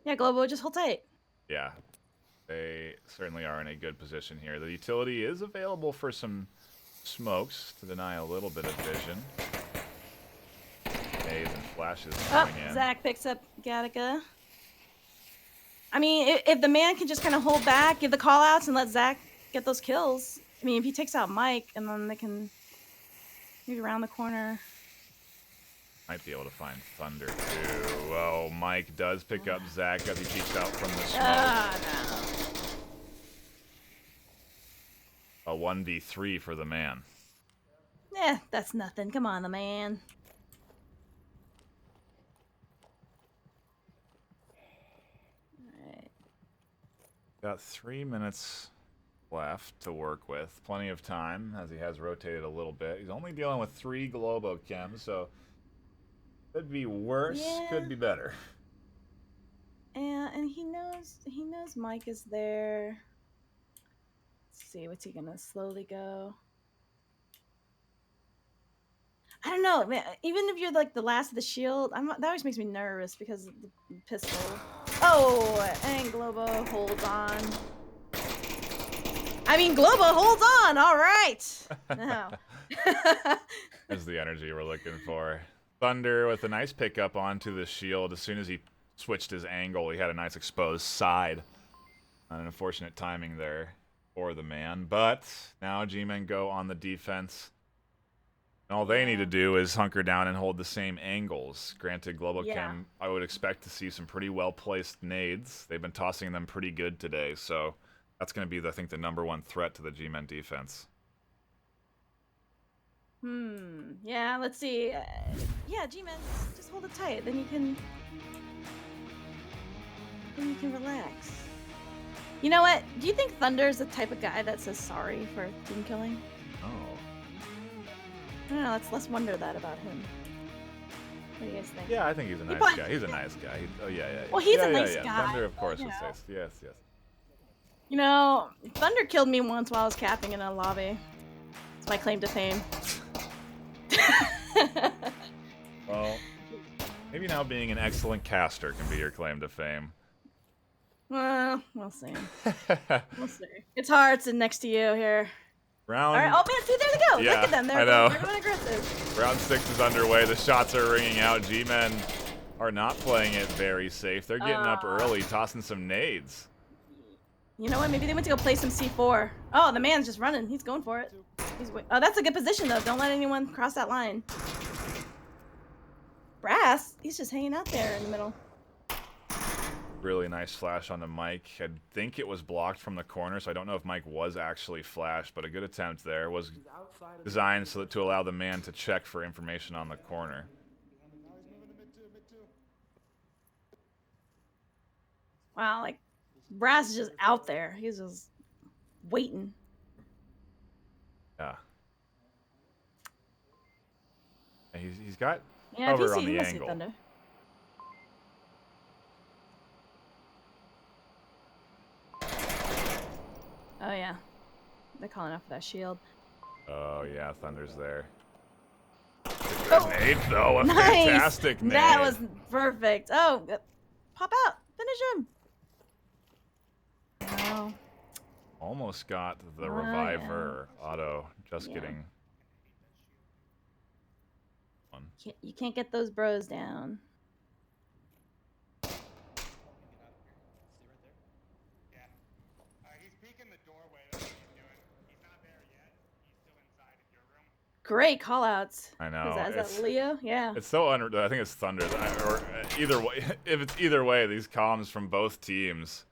Yeah, Globo, just hold tight. Yeah, they certainly are in a good position here. The utility is available for some smokes to deny a little bit of vision. Nades and flashes coming in. Zach picks up Gattaca. I mean, if the man can just kind of hold back, give the call-outs, and let Zach get those kills. I mean, if he takes out Mike, and then they can move around the corner. Might be able to find Thunder, too. Oh, Mike does pick up Zach as he peeks out from the smoke. No. A 1v3 for the man. That's nothing. Come on, the man. Alright. Got 3 minutes left to work with. Plenty of time, as he has rotated a little bit. He's only dealing with 3 Globochem, so could be worse, could be better. And he knows Mike is there. Let's see, what's he gonna slowly go? I don't know, man. Even if you're like the last of the shield, that always makes me nervous because of the pistol. Oh, and Globo holds on. I mean, Globo holds on. All right. No. There's the energy we're looking for. Thunder with a nice pickup onto the shield. As soon as he switched his angle, he had a nice exposed side. An unfortunate timing there for the man. But now G-Men go on the defense. And all they need to do is hunker down and hold the same angles. Granted, Globochem, I would expect to see some pretty well-placed nades. They've been tossing them pretty good today, so that's going to be, I think, the #1 threat to the G-Men defense. Yeah, let's see. Yeah, G-Man, just hold it tight. Then you can relax. You know what? Do you think Thunder's the type of guy that says sorry for team killing? Oh. I don't know. Let's wonder that about him. What do you guys think? Yeah, I think he's a nice guy. He's a nice guy. Yeah. Well, he's yeah, a nice yeah. guy. Thunder, of course, you would know. say yes. You know, Thunder killed me once while I was capping in a lobby. It's my claim to fame. Well, Maybe now being an excellent caster can be your claim to fame. Well, we'll see. We'll see. It's hard sitting next to you here. Round. All right. Oh man, see, there they go. Yeah, Look at them. I know. They're going aggressive. Round 6 is underway. The shots are ringing out. G-Men are not playing it very safe. They're getting up early, tossing some nades. You know what? Maybe they went to go play some C4. Oh, the man's just running. He's going for it. Oh, that's a good position though. Don't let anyone cross that line. Brass, he's just hanging out there in the middle. Really nice flash on the Mike. I think it was blocked from the corner, so I don't know if Mike was actually flashed, but a good attempt there. Was designed so that to allow the man to check for information on the corner. Wow, like Brass is just out there. He's just waiting. Yeah. And he's got Yeah, cover on he the must see angle. Thunder. Oh yeah, they're calling out for that shield. Oh yeah, Thunder's there. Oh, Nade though, a nice. fantastic nade. That was perfect. Oh, pop out, finish him. Oh, Almost got the Oh, reviver. Auto just getting one. you can't get those bros down. Yeah. He's peeking the doorway. That's what he's doing. He's not there yet. He's still inside of your room. Great callouts. I know. Is that Leo? Yeah. It's so I think it's Thunder. Or either way, if it's either way, these comms from both teams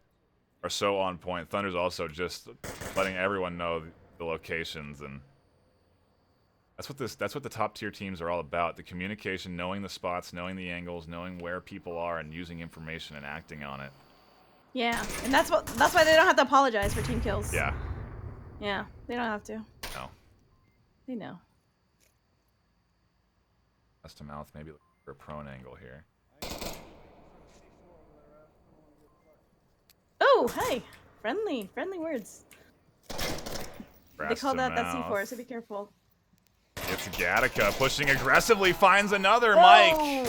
are so on point. Thunder's also just letting everyone know the locations, and that's what the top tier teams are all about. The communication, knowing the spots, knowing the angles, knowing where people are, and using information and acting on it. Yeah, and that's why they don't have to apologize for team kills. Yeah. Yeah, they don't have to. No. They know. Custom mouth, maybe look for a prone angle here. Oh, hey, friendly words. Brass They call to that mouth. C4, so be careful. It's Gattaca pushing aggressively, finds another Mike. Oh!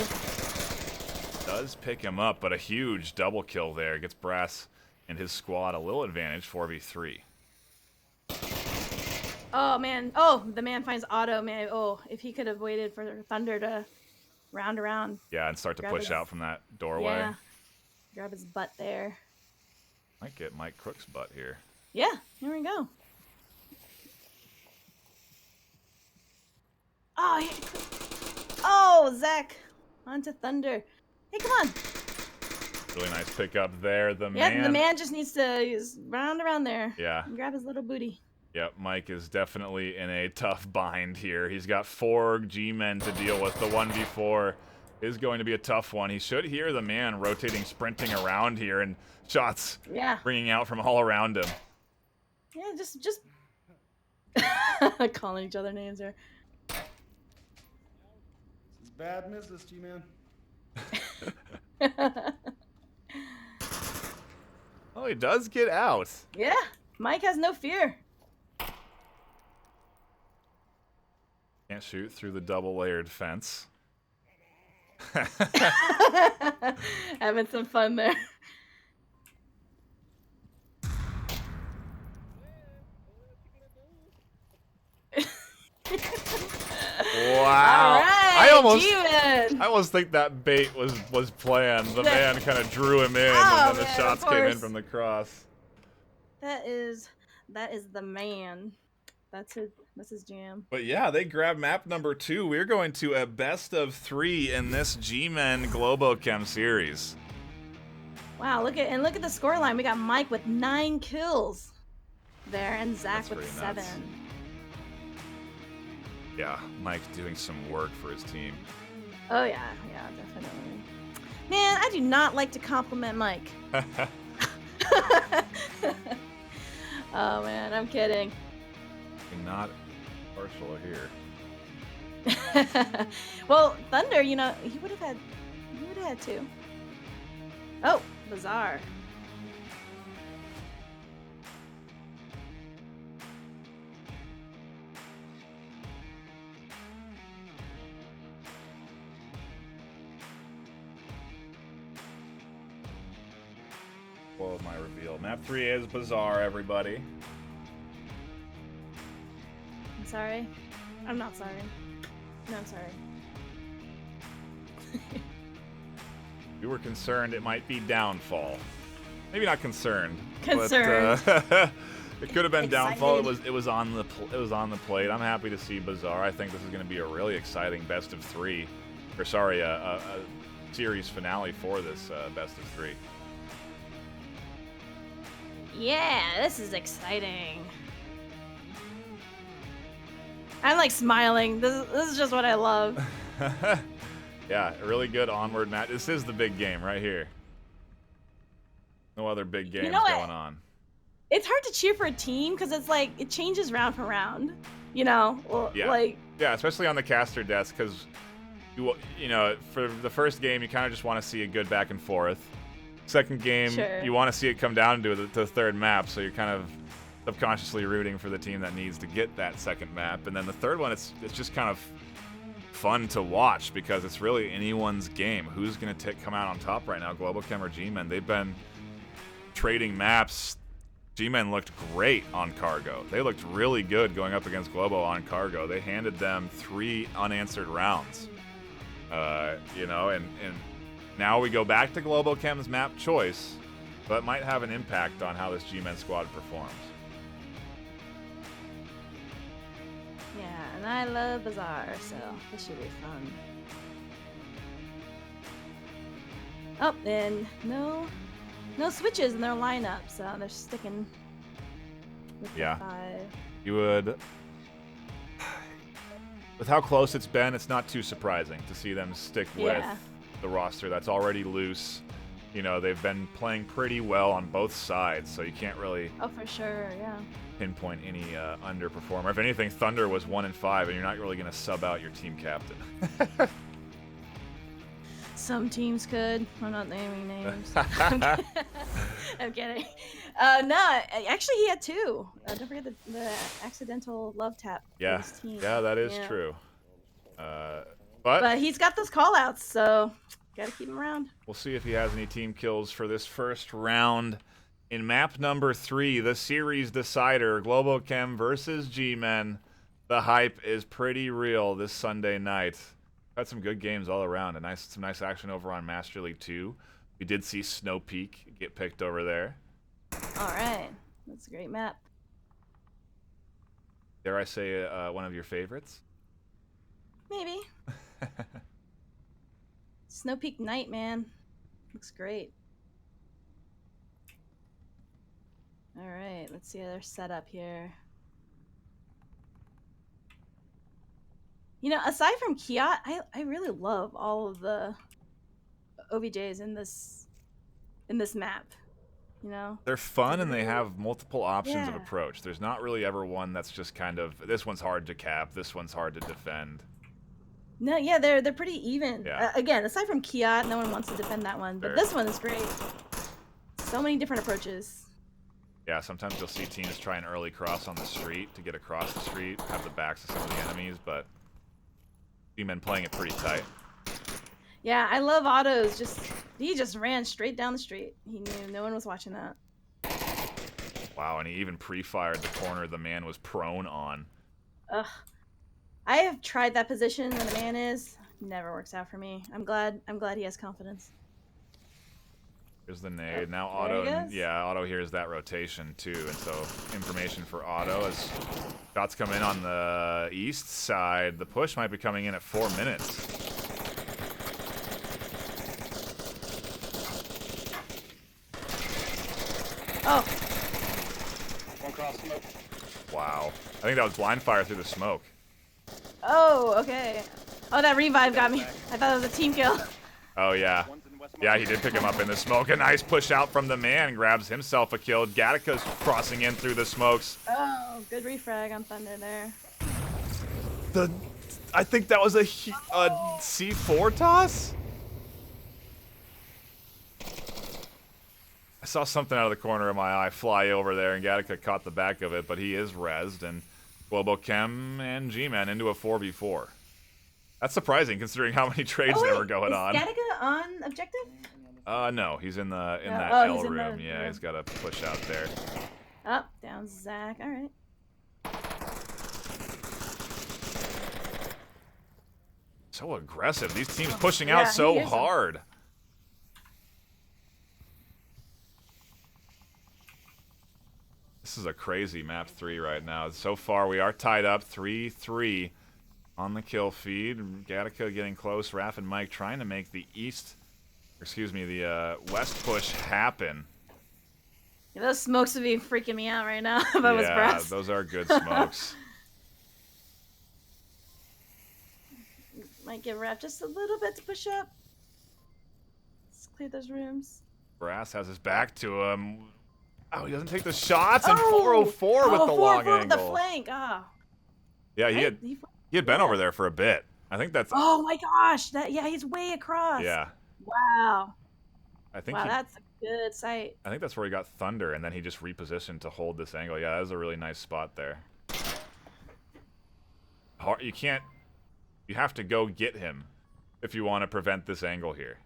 Does pick him up, but a huge double kill there. Gets Brass and his squad a little advantage, 4v3. Oh man. Oh, the man finds Auto. Man. Oh, if he could have waited for Thunder to round around. Yeah, and start to Grab push his- out from that doorway. Yeah. Grab his butt there. Might get Mike Crook's butt here. Yeah. Here we go. Oh, Zach. Onto Thunder. Hey, come on. Really nice pickup there. The Man just needs to use round around there. Yeah. And grab his little booty. Yep, Mike is definitely in a tough bind here. He's got 4 G-men to deal with. The 1v4 is going to be a tough one. He should hear the man rotating, sprinting around here, and shots Yeah. ringing out from all around him. Yeah, just calling each other names here. This is bad business, G-Man. Oh, he does get out. Yeah, Mike has no fear. Can't shoot through the double-layered fence. Having some fun there. Wow. All right, I almost think that bait was planned. The man kind of drew him in, Oh, and then the man, shots of came in course. from the cross. That is the man. That's his jam. But yeah, they grab map number 2. We're going to a best of 3 in this G-Men Globochem series. Wow, look at the scoreline. We got Mike with 9 kills there, and Zach That's with pretty 7. nuts. Yeah, Mike doing some work for his team. Oh yeah, definitely. Man, I do not like to compliment Mike. Oh man, I'm kidding. Not partial here. Well, Thunder, he would have had 2. Oh, Bizarre. Spoiled my reveal. Map 3 is Bazaar, everybody. I'm sorry. I'm not sorry. No, I'm sorry. We were concerned it might be Downfall. Maybe not concerned. Concerned. But, it could have been Excited. Downfall. It was on the plate. I'm happy to see Bazaar. I think this is going to be a really exciting best of 3, or sorry, a series finale for this best of 3. Yeah, this is exciting. I'm like smiling. This is just what I love. Yeah, a really good Onward match. This is the big game right here. No other big games know what? going on. It's hard to cheer for a team because it's like it changes round for round. You know, Yeah. like Yeah, especially on the caster desk, because you know, for the first game you kind of just want to see a good back and forth. Second game, Sure. you want to see it come down to the third map, so you're kind of subconsciously rooting for the team that needs to get that second map. And then the third one, it's just kind of fun to watch because it's really anyone's game. Who's going to come out on top right now, Globochem or G-Men? They've been trading maps. G-Men looked great on Cargo. They looked really good going up against Globo on Cargo. They handed them 3 unanswered rounds. You know, and now we go back to Globochem's map choice, but might have an impact on how this G-Men squad performs. yeah, and I love Bazaar, so this should be fun. Oh, and no switches in their lineup, so they're sticking with the Yeah. 5. You would, with how close it's been, it's not too surprising to see them stick with Yeah. the roster that's already loose. You know, they've been playing pretty well on both sides, so you can't really Oh, for sure, yeah. pinpoint any underperformer. If anything, Thunder was 1-5, and you're not really going to sub out your team captain. Some teams could. I'm not naming names. I'm kidding. No, actually he had 2. Don't forget the accidental love tap for Yeah, his team. yeah, that is Yeah. true. But he's got those call-outs, so gotta keep him around. We'll see if he has any team kills for this first round. In map number 3, the series decider, Globochem versus G-Men. The hype is pretty real this Sunday night. Had some good games all around. Some nice action over on Master League 2. We did see Snow Peak get picked over there. All right, that's a great map. Dare I say one of your favorites? Maybe. Snow Peak Night, man. Looks great. All right, let's see how they're set up here. You know, aside from Kiat, I really love all of the OVJs in this map. You know? They're fun and they have multiple options of Yeah. approach. There's not really ever one that's just kind of, this one's hard to cap, this one's hard to defend. No, yeah, they're pretty even. Yeah. Again, aside from Kiat, no one wants to defend that one, but Sure. this one is great. So many different approaches. Yeah, sometimes you'll see teams try an early cross on the street to get across the street, have the backs of some of the enemies, but G-Men playing it pretty tight. Yeah, I love Otto's. He just ran straight down the street. He knew no one was watching that. Wow, and he even pre-fired the corner the man was prone on. Ugh. I have tried that position when the man is. Never works out for me. I'm glad he has confidence. Here's the nade. Now there he Otto, goes. yeah, Otto hears that rotation too, and so information for Otto as shots come in on the east side. The push might be coming in at 4 minutes. Oh, One cross smoke. Wow. I think that was blind fire through the smoke. oh, okay. Oh, that revive got me. I thought it was a team kill. Oh, yeah. One's in west Yeah, he did pick him up in the smoke. A nice push out from the man. Grabs himself a kill. Gattaca's crossing in through the smokes. Oh, good refrag on Thunder there. I think that was a C4 toss? I saw something out of the corner of my eye fly over there, and Gattaca caught the back of it, but he is rezzed, and Globochem and G-Men into a 4v4. That's surprising, considering how many trades Oh, they wait, were going is on. Gattaca on objective? No, he's in that oh, L he's in the room. Yeah, room. he's got to push out there. Up, down Zach. All right. So aggressive. These teams pushing out yeah, so he is hard. This is a crazy map 3 right now. So far, we are tied up 3-3 on the kill feed. Gattaca getting close. Raph and Mike trying to make the west push happen. Yeah, those smokes would be freaking me out right now if I was Brass. Those are good smokes. Might give Raph just a little bit to push up. Let's clear those rooms. Brass has his back to him. Oh, he doesn't take the shots, and 404 with the long 404 angle. with the flank. Ah. Yeah, he had been over there for a bit. I think that's. Oh my gosh! He's way across. Yeah. Wow. I think. Wow, that's a good sight. I think that's where he got Thunder, and then he just repositioned to hold this angle. Yeah, that was a really nice spot there. You can't. You have to go get him if you want to prevent this angle here.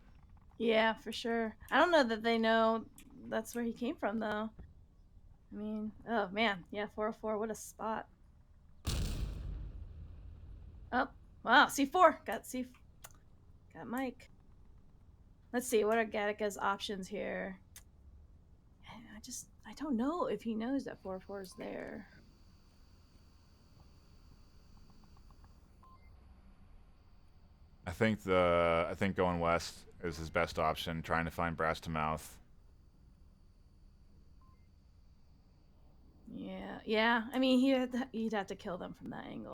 Yeah, for sure. I don't know that they know that's where he came from, though. I mean, oh man, yeah, 404. What a spot. Oh, wow, C4 got Mike. Let's see, what are Gattaca's options here? I don't know if he knows that 404 is there. I think going west is his best option. Trying to find Brass to Mouth. Yeah. I mean, he'd have to kill them from that angle.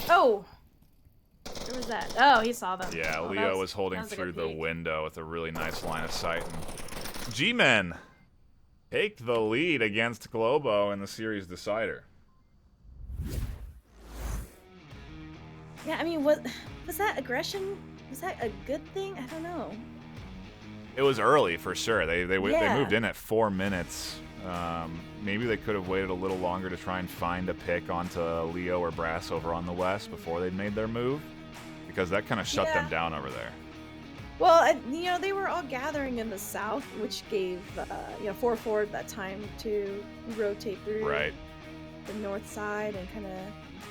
Oh, where was that? Oh, he saw them. Yeah, oh, Leo was holding through the window with a really nice line of sight. And G-Men take the lead against Globo in the series decider. Yeah, I mean, was that aggression? Was that a good thing? I don't know. It was early for sure. They Yeah. moved in at 4 minutes. Maybe they could have waited a little longer to try and find a pick onto Leo or Brass over on the west before they made their move, because that kind of shut them down over there. Well, they were all gathering in the south, which gave 4-4 that time to rotate through the north side and kind of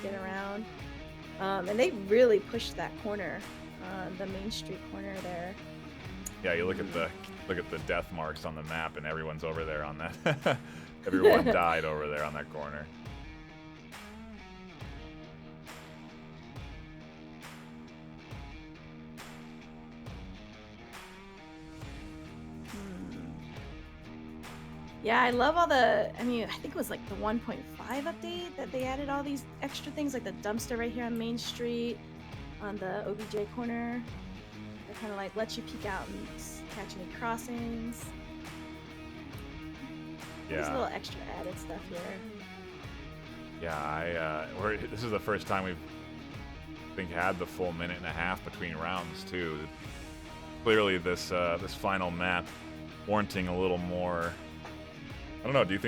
get around. And they really pushed that corner, the Main Street corner there. Yeah, you look at the death marks on the map, and everyone's over there on that. Everyone died over there on that corner. Yeah, I love all the. I mean, I think it was like the 1.5 update that they added all these extra things, like the dumpster right here on Main Street, on the OBJ corner. It kind of like lets you peek out and catch any crossings. There's a little extra added stuff here. Yeah, this is the first time we've, I think, had the full minute and a half between rounds too. Clearly, this final map warranting a little more. I don't know. Do you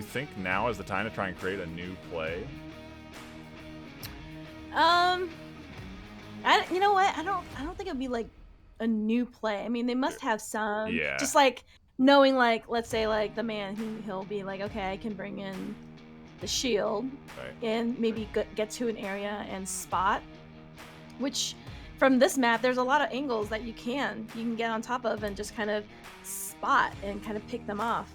think now is the time to try and create a new play? You know what? I don't think it'd be like a new play. I mean, they must have some. Yeah. Just like knowing, like, let's say, like the man, he'll be like, okay, I can bring in the shield and maybe get to an area and spot. Which, from this map, there's a lot of angles that you can get on top of and just kind of spot and kind of pick them off.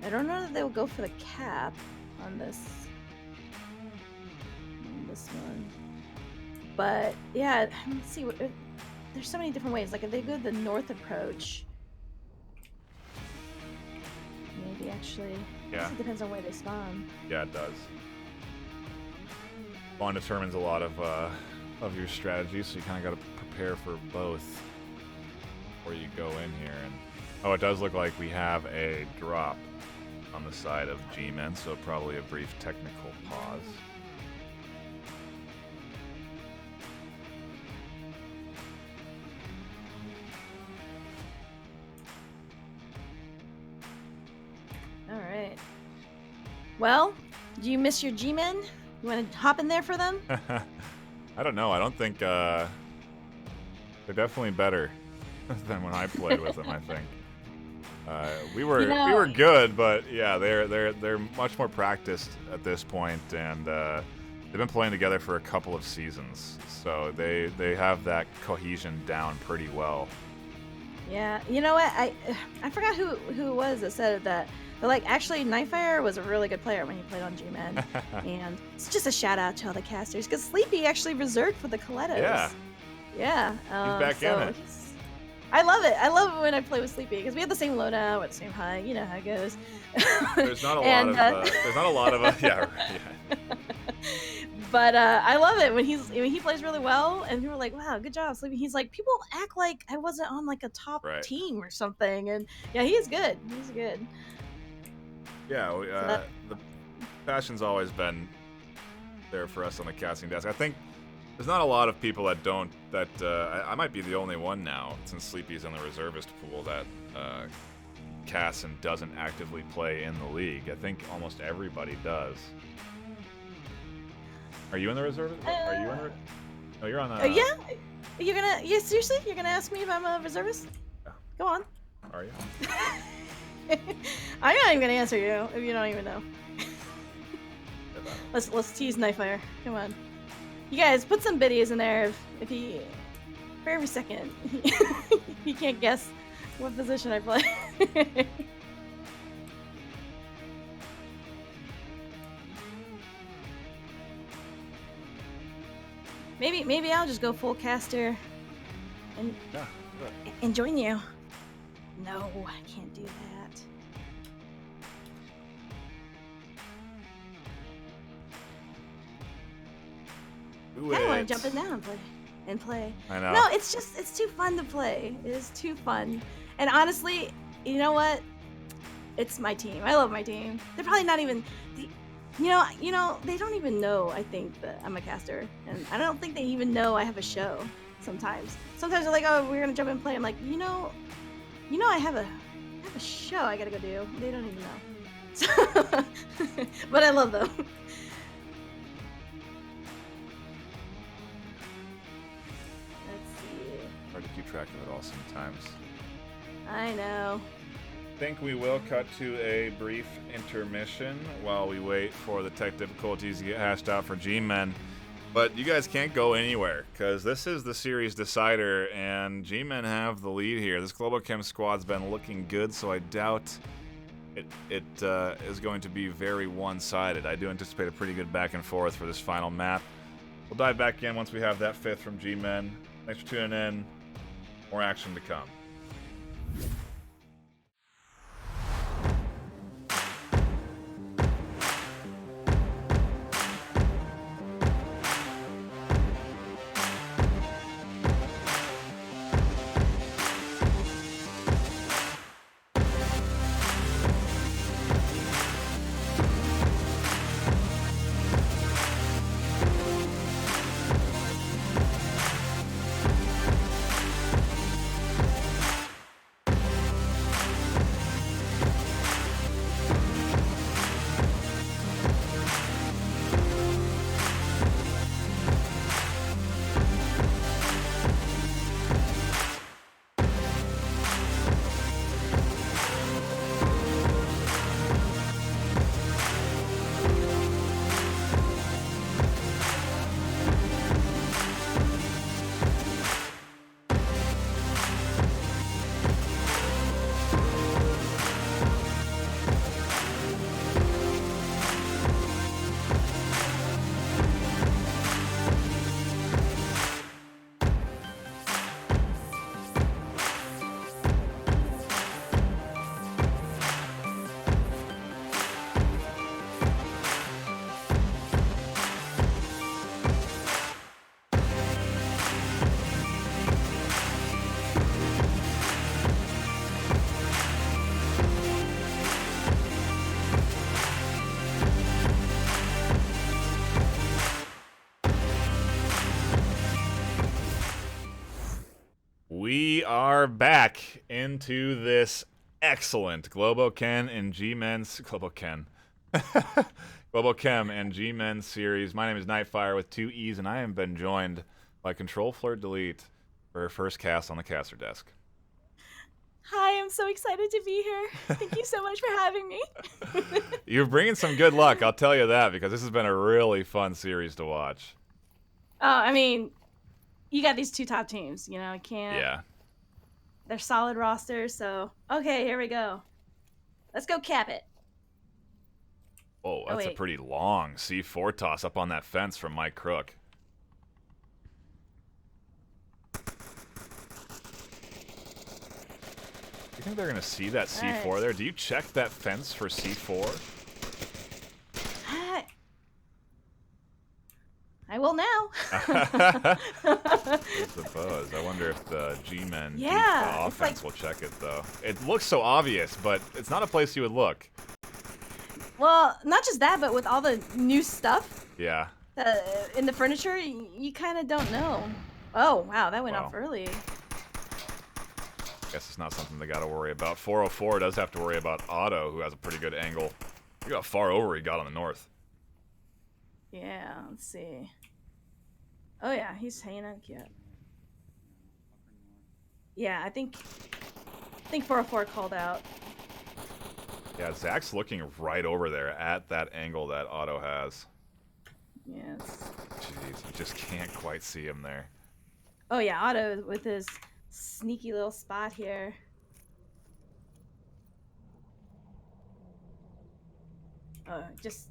I don't know that they will go for the cap on this one, but yeah, let's see. There's so many different ways. Like if they go the north approach, maybe actually. Yeah. It depends on where they spawn. Yeah, it does. Spawn determines a lot of your strategy, so you kind of got to prepare for both before you go in here. And oh, it does look like we have a drop on the side of G-Men, so probably a brief technical pause. All right. Well, do you miss your G-Men? You want to hop in there for them? I don't know. I don't think they're definitely better than when I played with them. I think we were You know- we were good, but yeah, they're much more practiced at this point, and they've been playing together for a couple of seasons, so they have that cohesion down pretty well. Yeah, you know what? I forgot who it was that said that. But like, actually, NightFiree was a really good player when he played on G-Men, and it's just a shout out to all the casters because Sleepy actually reserved for the Colettos. Yeah. Yeah. He's back in it. I love it. I love it when I play with Sleepy because we have the same loadout, we're the same height. You know how it goes. There's not a And, lot of yeah, right, yeah. But I love it when he plays really well, and people are like, "Wow, good job, Sleepy." He's like, people act like I wasn't on like a top Right. team or something, and yeah, he's good. He's good. Yeah, the passion's always been there for us on the casting desk. I think there's not a lot of people that don't. I might be the only one now, since Sleepy's in the reservist pool, that casts and doesn't actively play in the league. I think almost everybody does. Are you in the reservist? Are you in the? No, you're on the. Yeah. Yeah, seriously? You're gonna ask me if I'm a reservist? Yeah. Go on. Are you? I'm not even gonna answer you if you don't even know. Let's tease NightFiree. Come on. You guys, put some biddies in there if he, for every second, he can't guess what position I play. Maybe I'll just go full caster and Yeah. and join you. No, I can't do that. Do I want it. to jump in now and play. I know. No, it's too fun to play. It is too fun. And honestly, you know what? It's my team. I love my team. They're probably not even, you know, they don't even know, I think, that I'm a caster. And I don't think they even know I have a show sometimes. Sometimes they're like, oh, we're going to jump in and play. I'm like, you know, I have a show I got to go do. They don't even know. So, but I love them. Let's see. Hard to keep track of it all sometimes. I know. I think we will cut to a brief intermission while we wait for the tech difficulties to get hashed out for G-Men. But you guys can't go anywhere, because this is the series decider, and G-Men have the lead here. This Globochem squad's been looking good, so I doubt it is going to be very one-sided. I do anticipate a pretty good back and forth for this final map. We'll dive back in once we have that fifth from G-Men. Thanks for tuning in. More action to come. We are back into this excellent Globochem and G-Men's Globochem and G-Men series. My name is NightFiree with 2 E's, and I have been joined by ctrl-flirt-del for her first cast on the caster desk. Hi, I'm so excited to be here. Thank you so much for having me. You're bringing some good luck, I'll tell you that, because this has been a really fun series to watch. Oh, I mean, you got these two top teams, you know, I can't. Yeah. They're solid rosters, so. Okay, here we go. Let's go cap it. Oh, Oh, that's a wait. pretty long C4 toss up on that fence from Mike Crook. You think they're going to see that C4 Alright. there? Do you check that fence for C4? I will now. I suppose. I wonder if the G-men Yeah, the it's offense like- will check it, though. It looks so obvious, but it's not a place you would look. Well, not just that, but with all the new stuff Yeah. in the furniture, you kind of don't know. Oh, wow, that went Wow. off early. Guess it's not something they got to worry about. 404 does have to worry about Otto, who has a pretty good angle. Look how far over he got on the north. Yeah, let's see. Oh yeah, he's hanging out cute. Yeah, I think 404 called out. Yeah, Zach's looking right over there at that angle that Otto has. Yes. Jeez, you just can't quite see him there. Oh yeah, Otto with his sneaky little spot here. Oh, just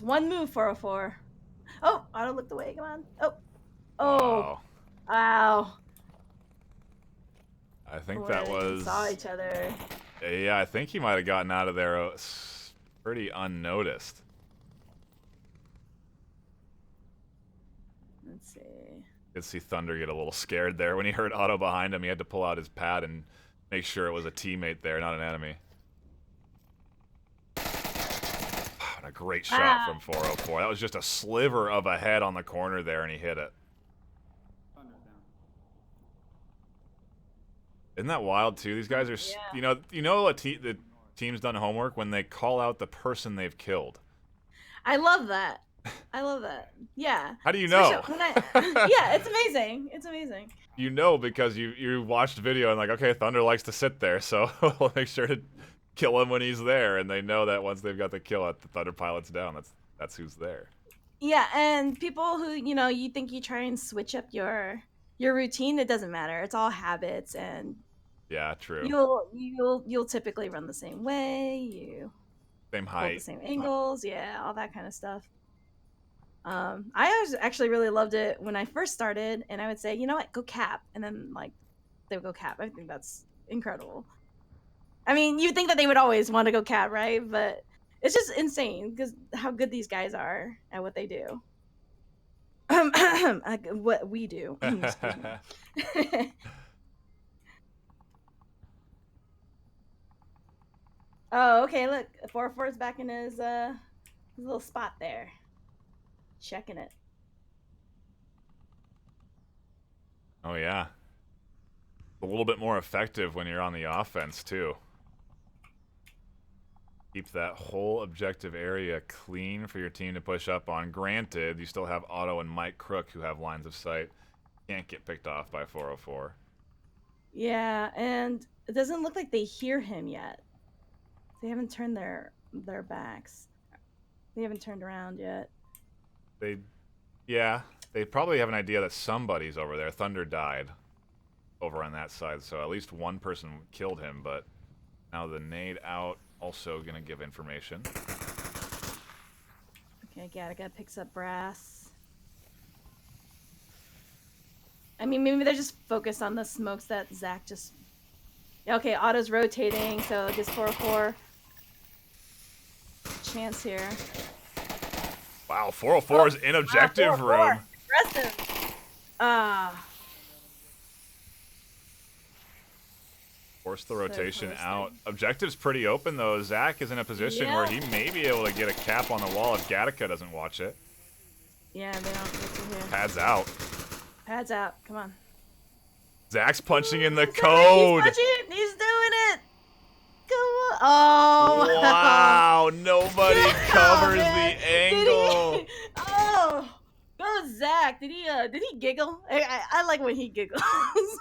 one move, 404. Oh, Otto looked away. Come on. Oh. Oh. Wow. Wow. I think We that was... saw each other. Yeah, I think he might have gotten out of there pretty unnoticed. Let's see. Could see Thunder get a little scared there. When he heard Otto behind him, he had to pull out his pad and make sure it was a teammate there, not an enemy. What a great shot from 404. That was just a sliver of a head on the corner there, and he hit it. Thunder's down. Isn't that wild, too? These guys are, Yeah. you know what the team's done homework? When they call out the person they've killed. I love that. I love that. Yeah. How do you know? Especially when yeah, it's amazing. It's amazing. You know because you watched the video and like, okay, Thunder likes to sit there, so we'll make sure to kill him when he's there. And they know that once they've got the kill at the Thunder pilot's down, that's who's there. Yeah, and people who, you know, you think you try and switch up your routine, it doesn't matter. It's all habits, and Yeah, true. you'll typically run the same way. You Same hold the height. same angles, yeah, all that kind of stuff. I actually really loved it when I first started, and I would say, you know what, go cap, and then like they would go cap. I think that's incredible. I mean, you'd think that they would always want to go cap, right? But it's just insane because how good these guys are at what they do. What we do. Excuse me. Oh, okay. Look, 404 is back in his little spot there, checking it. Oh, yeah. A little bit more effective when you're on the offense, too. Keep that whole objective area clean for your team to push up on. Granted, you still have Otto and Mike Crook who have lines of sight. Can't get picked off by 404. Yeah, and it doesn't look like they hear him yet. They haven't turned their backs. They haven't turned around yet. They probably have an idea that somebody's over there. Thunder died over on that side, so at least one person killed him, but now the nade out also gonna give information. Okay, Gattaca picks up brass. I mean, maybe they're just focused on the smokes that Zach just... Okay, Otto's rotating, so it gives 404 chance here. Wow, 404 is in objective 404. room. Aggressive. Force the rotation close out. there. Objective's pretty open, though. Zach is in a position where he may be able to get a cap on the wall if Gattaca doesn't watch it. Yeah, they don't get to hear. Pads out. Pads out. Come on. Zach's punching in the He's code. punching it. He's doing it. Come on. Oh. Wow, nobody covers man. the angle. Oh. Go Zach. Did he giggle? I like when he giggles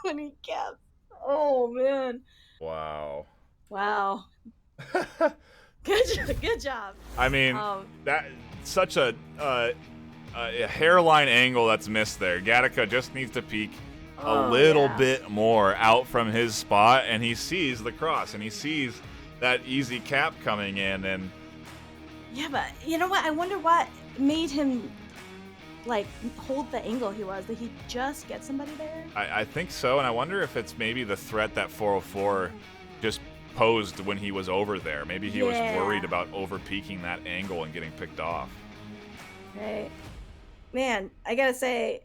when he caps. Oh man. Wow. Wow. Good job. I mean, Um, that such a hairline angle that's missed there. Gattaca just needs to peek a little yeah. bit more out from his spot, and he sees the cross, and he sees that easy cap coming in, and Yeah, but you know what? I wonder what made him like hold the angle he was. Did he just get somebody there? I think so, and I wonder if it's maybe the threat that 404 just posed when he was over there. Maybe he was worried about over-peaking that angle and getting picked off. Right. Man, I gotta say,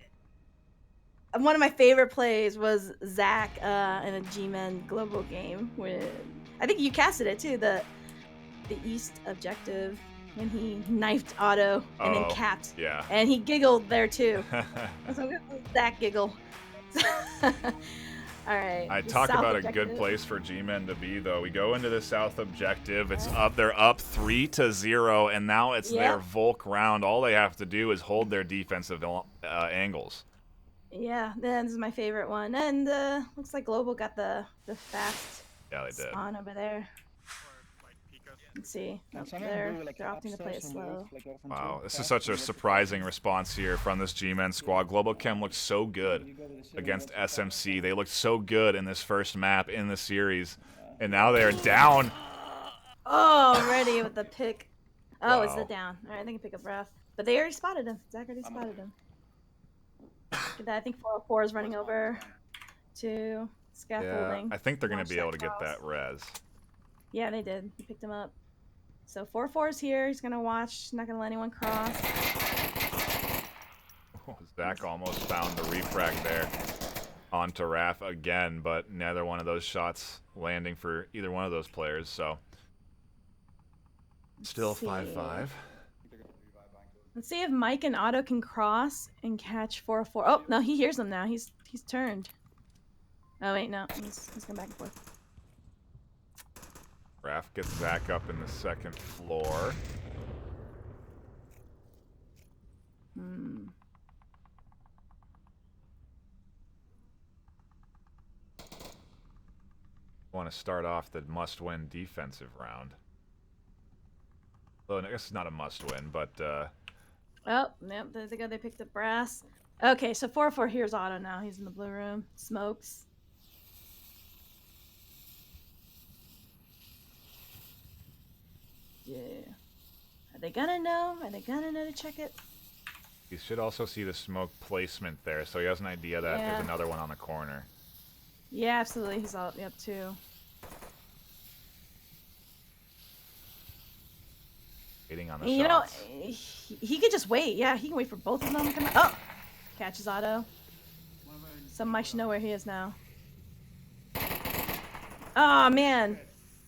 one of my favorite plays was Zach in a G-Men global game where I think you casted it too. The East objective when he knifed Otto and then capped. Yeah. And he giggled there too. So Zach giggle. All right. I the talk South about objective. a good place for G-Men to be, though. We go into the South objective. It's up. They're up 3-0, and now it's their Volk round. All they have to do is hold their defensive angles. Yeah, this is my favorite one. And looks like Global got the fast spawn over there. Let's see. Oh, they're opting to play it slow. Wow, this is such a surprising response here from this G-Men squad. Globochem looked so good against SMC. They looked so good in this first map in the series, and now they're down. Oh, already with the pick. Oh, Wow. it's the down. All right, they can pick up breath. But they already spotted him. Zach already spotted him. Look at that. I think 404 is running over to scaffolding. Yeah, I think they're going to be able to get that res. Yeah, they did. He picked him up. So 404 is here. He's going to watch. Not going to let anyone cross. Oh, Zach almost found the refrag there onto Raph again, but neither one of those shots landing for either one of those players, so still 5-5. Let's see if Mike and Otto can cross and catch 404. Oh, no, he hears them now. He's turned. Oh, wait, no. He's going back and forth. Raph gets Zach up in the second floor. Want to start off the must-win defensive round. Well, I guess it's not a must-win, but Oh, yep, there they go. They picked up brass. Okay, so 404 here's Otto now. He's in the blue room. Smokes. Yeah. Are they gonna know? Are they gonna know to check it? you should also see the smoke placement there, so he has an idea that there's another one on the corner. Yeah, absolutely. He's all up too. Waiting on the You shots. know, he could just wait. Yeah, he can wait for both of them to come out. Oh! Catches Otto. Some Mike should know where he is now. Oh, man.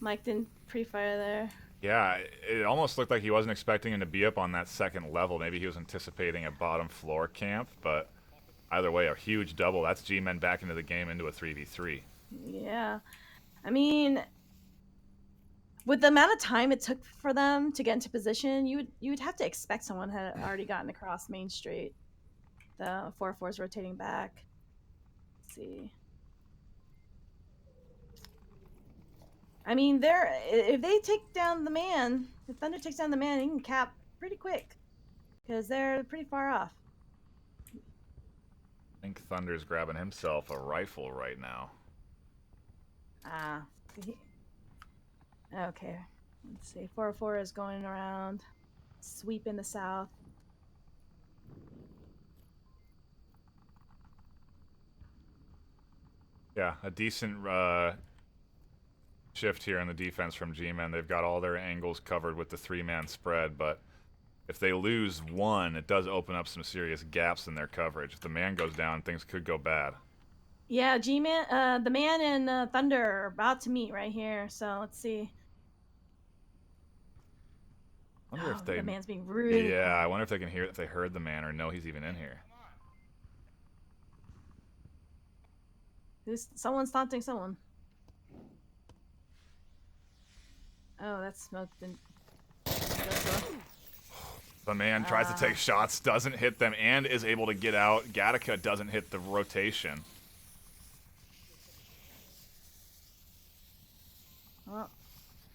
Mike didn't pre-fire there. Yeah, it almost looked like he wasn't expecting him to be up on that second level. Maybe he was anticipating a bottom floor camp, but either way, a huge double. That's G-Men back into the game into a 3v3. Yeah. I mean, with the amount of time it took for them to get into position, you would have to expect someone had already gotten across Main Street. The 4-4 is rotating back. Let's see. I mean, if they take down the man, if Thunder takes down the man, he can cap pretty quick because they're pretty far off. I think Thunder's grabbing himself a rifle right now. Okay. Let's see. 404 is going around, sweep in the south. Yeah, a decent shift here in the defense from G-Men. They've got all their angles covered with the three-man spread, but if they lose one, it does open up some serious gaps in their coverage. If the man goes down, things could go bad. Yeah, G-Man, the man and Thunder are about to meet right here, so let's see. I wonder if they, the man's being rude. Yeah, I wonder if they can hear if they heard the man or know he's even in here. Someone's taunting someone. Oh, that smoke didn't go so. The man tries to take shots, doesn't hit them, and is able to get out. Gattaca doesn't hit the rotation. Well,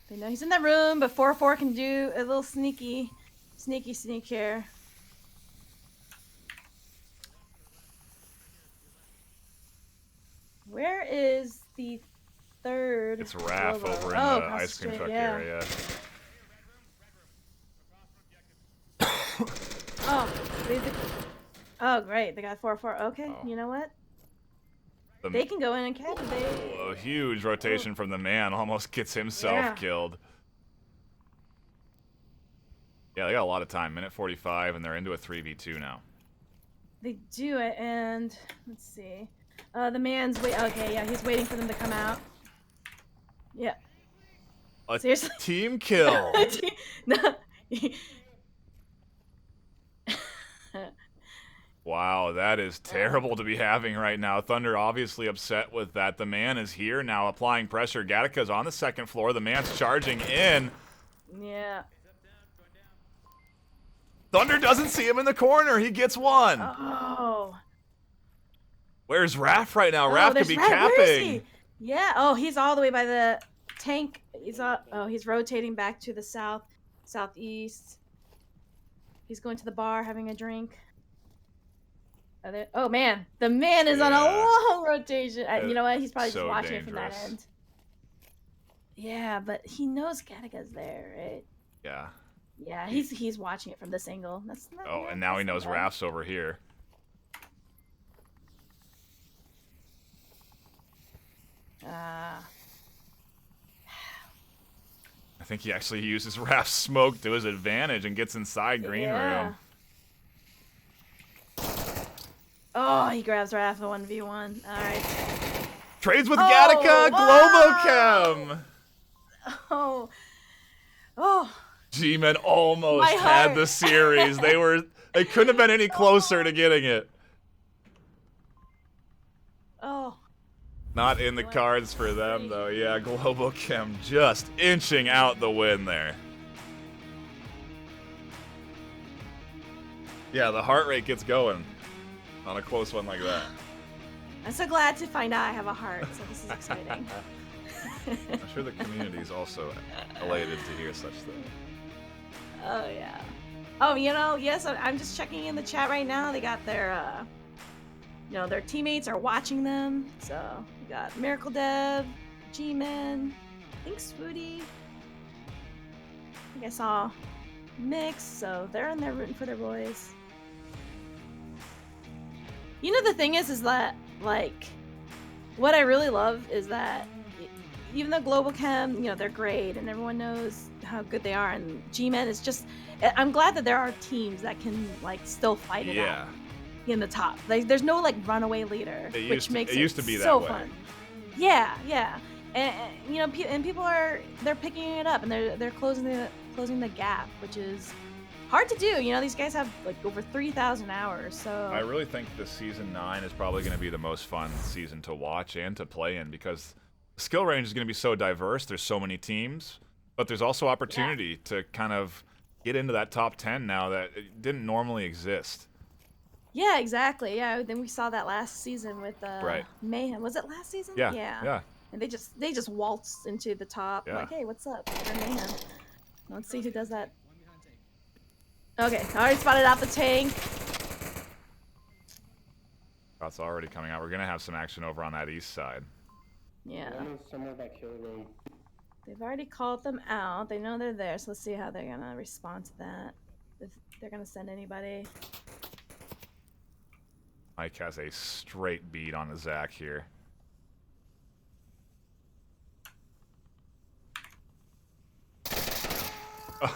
they know he's in that room, but 4-4 can do a little sneak here. Where is the third? It's Raph Globo? over in Oh, the across ice cream street, truck yeah. area. Oh, oh, great. They got 4-4. Okay, Oh. you know what? The- They can go in and catch it. A huge rotation from the man. Almost gets himself Yeah. killed. Yeah, they got a lot of time. Minute 45, and they're into a 3v2 now. They do it, and let's see. The man's okay, yeah, he's waiting for them to come out. Yeah. A Seriously? team kill. No. Wow, that is terrible to be having right now. Thunder obviously upset with that. The man is here now applying pressure. Gatika's on the second floor. The man's charging in. Yeah. Thunder doesn't see him in the corner. He gets one. Oh. Where's Raph right now? Oh, Raph could there's be Raph. Where is capping. he? Yeah. Oh, he's all the way by the tank. He's rotating back to the southeast. He's going to the bar, having a drink. Oh man, the man is on a long rotation. You know what? He's probably So just watching it from that dangerous. end. Yeah, but he knows Gatika's there, right? Yeah. Yeah, he's watching it from this angle. That's not, Oh, yeah, and now he that's knows not bad. Raph's over here. Ah. I think he actually uses Raph's smoke to his advantage and gets inside green room. Oh, he grabs Raph a 1v1. All right. Trades with Oh, Gatika, wow. Globochem. Oh. Oh. G-Men almost My had heart. the series. They couldn't have been any closer to getting it. Oh. Not in the cards for them, though. Yeah, Globochem just inching out the win there. Yeah, the heart rate gets going on a close one like that. I'm so glad to find out I have a heart, so this is exciting. I'm sure the community's also elated to hear such things. Oh, yeah. Oh, yes, I'm just checking in the chat right now. They got their, their teammates are watching them. So, we got Miracle Dev, G-Men, I think Swooty. I think I saw Mix, so they're in there rooting for their boys. The thing is that, like, what I really love is that even though Globochem, they're great and everyone knows how good they are, and G-Men is just, I'm glad that there are teams that can, like, still fight it out in the top. Like, there's no, like, runaway leader, which makes it used to be so that way. fun. Yeah, yeah. And and people they're picking it up and they're closing the gap, which is hard to do. These guys have like over 3,000 hours, so I really think the season 9 is probably going to be the most fun season to watch and to play in, because the skill range is going to be so diverse. There's so many teams, but there's also opportunity to kind of get into that top 10 now that it didn't normally exist. Yeah, exactly. Yeah, then we saw that last season with Mayhem. Was it last season? Yeah, Yeah. yeah. And they just waltzed into the top. Yeah. Like, hey, what's up? We're Mayhem. Let's see who does that. Okay, already spotted out the tank. That's already coming out. We're going to have some action over on that east side. Yeah. I know somewhere by kill room. They've already called them out. They know they're there, so let's see how they're gonna respond to that. If they're gonna send anybody. Mike has a straight beat on the Zach here.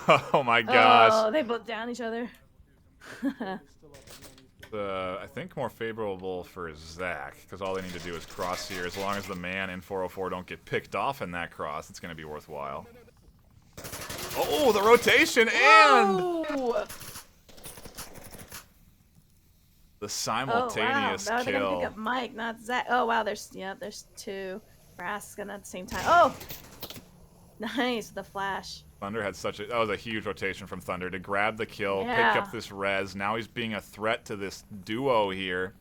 Oh my gosh. Oh, they both down each other. I think more favorable for Zach, because all they need to do is cross here. As long as the man and 404 don't get picked off in that cross, it's going to be worthwhile. Oh, the rotation and Whoa! the simultaneous oh, wow. No, they're gonna kill. pick up Mike, not Zach. Oh wow, there's two. Brass gonna at the same time. Oh, nice, the flash. Thunder had that was a huge rotation from Thunder to grab the kill, Yeah. pick up this res. Now he's being a threat to this duo here.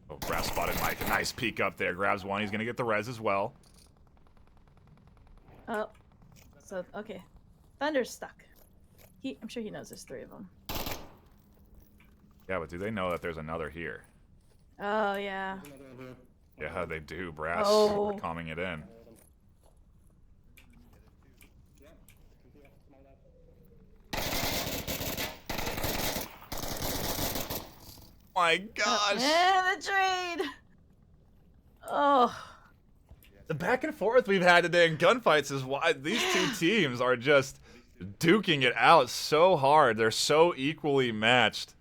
Oh, Brass spotted Mike. A nice peek up there. Grabs one. He's going to get the res as well. Oh, so okay, Thunder's stuck. I'm sure he knows there's 3 of them. Yeah, but do they know that there's another here? Oh yeah. There's another one here. Yeah, they do. Brass Oh. calming it in. Yeah, can see it. Small lab. My gosh! And the trade. Oh. The back and forth we've had today in gunfights is why these two teams are just duking it out so hard. They're so equally matched.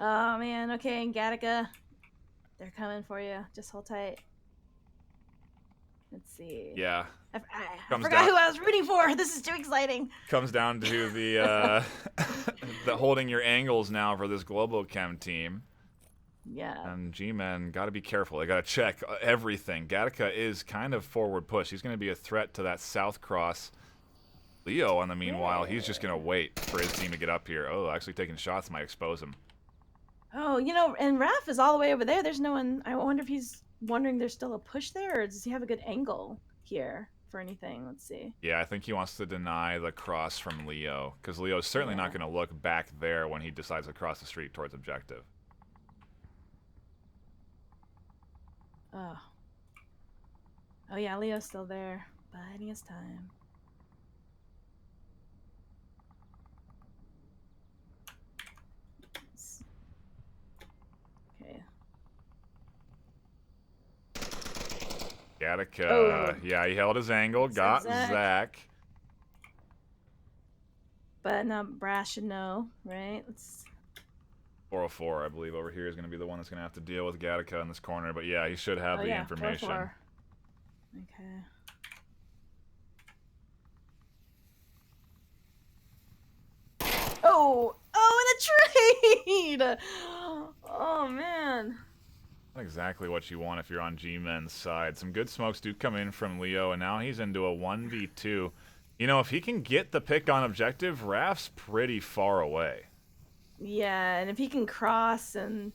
Oh man. Okay, and Gattaca, they're coming for you. Just hold tight. Let's see. Yeah. I Comes forgot down- who I was rooting for. This is too exciting. Comes down to the the holding your angles now for this Globochem team. Yeah. And G-Men got to be careful. They got to check everything. Gattaca is kind of forward push. He's going to be a threat to that south cross. Leo, on the meanwhile, he's just going to wait for his team to get up here. Oh, actually taking shots might expose him. Oh, you know, and Raph is all the way over there. There's no one. I wonder if he's wondering there's still a push there, or does he have a good angle here for anything? Let's see. Yeah, I think he wants to deny the cross from Leo, because Leo's certainly not going to look back there when he decides to cross the street towards objective. Oh. Oh yeah, Leo's still there, biding his time. Okay. Gattaca, Oh. yeah, he held his angle, got Zach. Zach. But now Brass should know, right? Let's. 404, I believe, over here is going to be the one that's going to have to deal with Gattaca in this corner. But yeah, he should have Oh the yeah, information. 4-4. Okay. Oh! Oh, and a trade! Oh man. Not exactly what you want if you're on G-Men's side. Some good smokes do come in from Leo, and now he's into a 1v2. You know, if he can get the pick on objective, Raph's pretty far away. Yeah, and if he can cross and.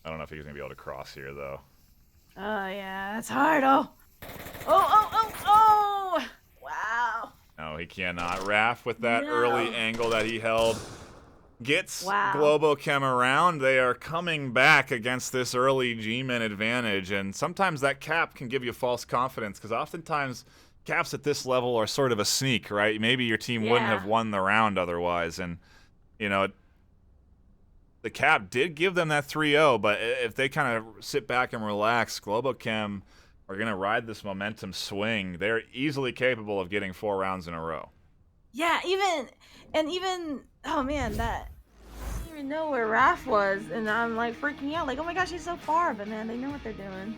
I don't know if he's going to be able to cross here, though. Oh yeah, that's hard. Oh. Oh! Wow. No, he cannot. Raph, with that early angle that he held, gets Wow. Globochem around. They are coming back against this early G-Men advantage, and sometimes that cap can give you false confidence, because oftentimes caps at this level are sort of a sneak, right? Maybe your team wouldn't have won the round otherwise, and, you know, the cap did give them that 3-0, but if they kind of sit back and relax, Globochem are going to ride this momentum swing. They're easily capable of getting 4 rounds in a row. Yeah, even, oh man, that, I didn't even know where Raph was, and I'm like freaking out, like, oh my gosh, he's so far, but man, they know what they're doing.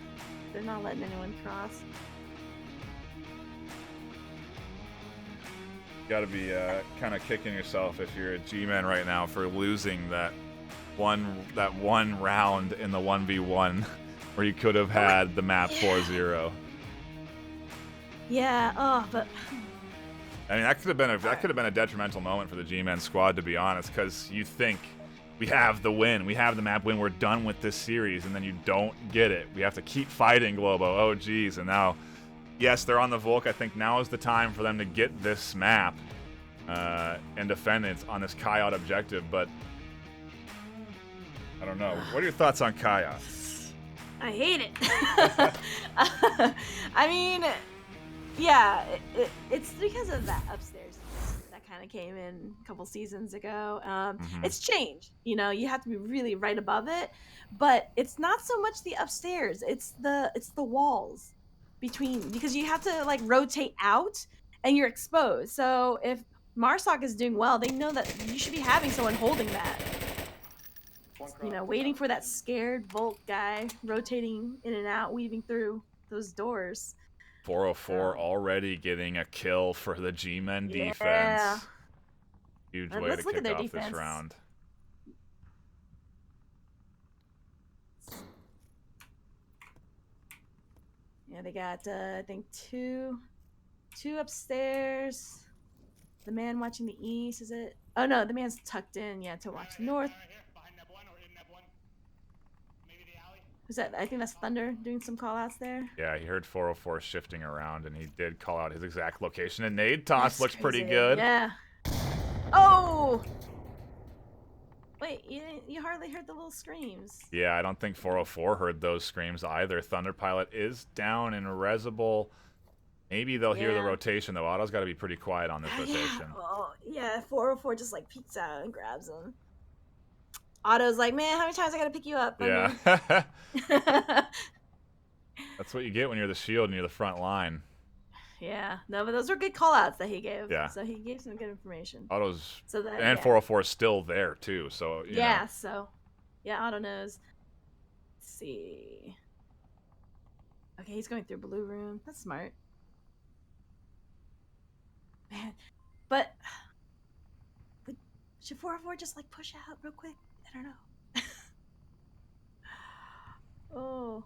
They're not letting anyone cross. Got to be kind of kicking yourself if you're a G-Man right now for losing that one round in the 1v1 where you could have had the map 4-0. Yeah, oh, but I mean, that could have been a detrimental moment for the G-Men squad, to be honest, because you think we have the win, we have the map win, we're done with this series, and then you don't get it. We have to keep fighting Globo. Oh, geez, and now, yes, they're on the Volk. I think now is the time for them to get this map and defend it on this Kayot objective, but I don't know. What are your thoughts on Kayot? I hate it. I mean, yeah, it's because of that upstairs that kind of came in a couple seasons ago. It's changed. You know, you have to be really right above it, but it's not so much the upstairs. It's the walls between, because you have to like rotate out and you're exposed. So if Marsoc is doing well, they know that you should be having someone holding that. You know, waiting for that scared Volt guy rotating in and out, weaving through those doors. 404 already getting a kill for the G-Men defense. Yeah. Huge And way let's to look at kick their off this defense. round. Yeah, they got I think two upstairs. The man watching the east, is it? Oh no, the man's tucked in, yeah, to watch the north. Right here, behind Neb 1 or in Neb 1. Maybe the alley. Who's that? I think that's Thunder doing some call outs there. Yeah, he heard 404 shifting around, and he did call out his exact location. And nade toss That's looks pretty crazy. good. Yeah. Oh! Wait, you hardly heard the little screams. Yeah, I don't think 404 heard those screams either. Thunder Pilot is down and Resible. Maybe they'll hear the Yeah. rotation, though. Auto's got to be pretty quiet on this Yeah. rotation. Oh, yeah. 404 just like peeks out and grabs him. Auto's like, man, how many times I gotta pick you up? Yeah. Thunder?" That's what you get when you're the shield and you're the front line. Yeah. No, but those were good call outs that he gave. Yeah. So he gave some good information. Auto's So that, and yeah. 404 is still there too, so you Yeah, know. so yeah, Otto knows. Let's see. Okay, he's going through blue room. That's smart. Man, but should 404 just like push out real quick? I don't know. Oh.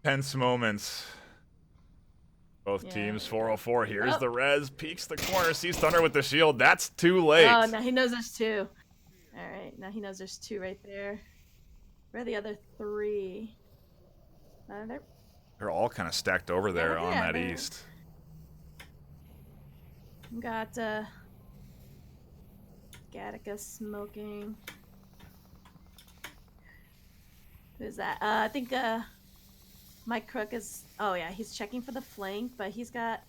Tense moments. Both Yeah. teams. 404 here's Oh. the res, peeks the corner, sees Thunder with the shield. That's too late. Oh, now he knows there's two. All right, now he knows there's two right there. Where are the other three? They're all kind of stacked over there Yeah, on that they're- east. Got Gattaca smoking. Who's that? I think Mike Crook is. Oh yeah, he's checking for the flank, but he's got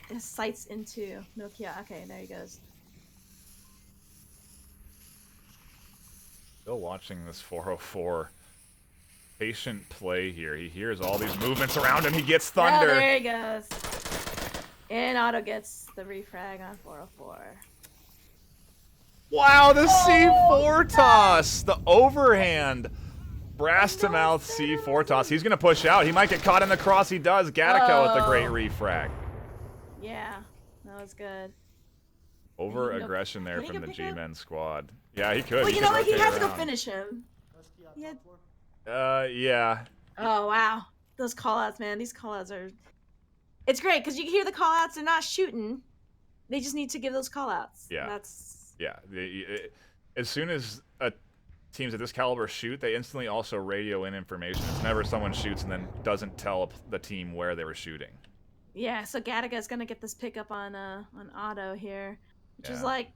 his sights into Nokia. Okay, there he goes. Still watching this 404 patient play here. He hears all these movements around him. He gets Oh, Thunder. there he goes. And Otto gets the refrag on 404. Wow, the Oh, C4 toss, the overhand. Brass to mouth C4 toss. He's gonna push out. He might get caught in the cross. He does. Gattaca with the great refrag. Yeah, that was good. Over Can he go- aggression there can he from go the pick up? G-Men squad. Yeah, he could. Well, you could know what? He rotate has to go around. finish him. He had- Yeah. Oh wow, those callouts, man. These callouts are. It's great because you can hear the callouts. They're not shooting. They just need to give those callouts. Yeah. That's. Yeah. As soon as teams at this caliber shoot, they instantly also radio in information. It's never someone shoots and then doesn't tell the team where they were shooting. Yeah. So Gattaca is gonna get this pickup on Otto here, which is Yeah. like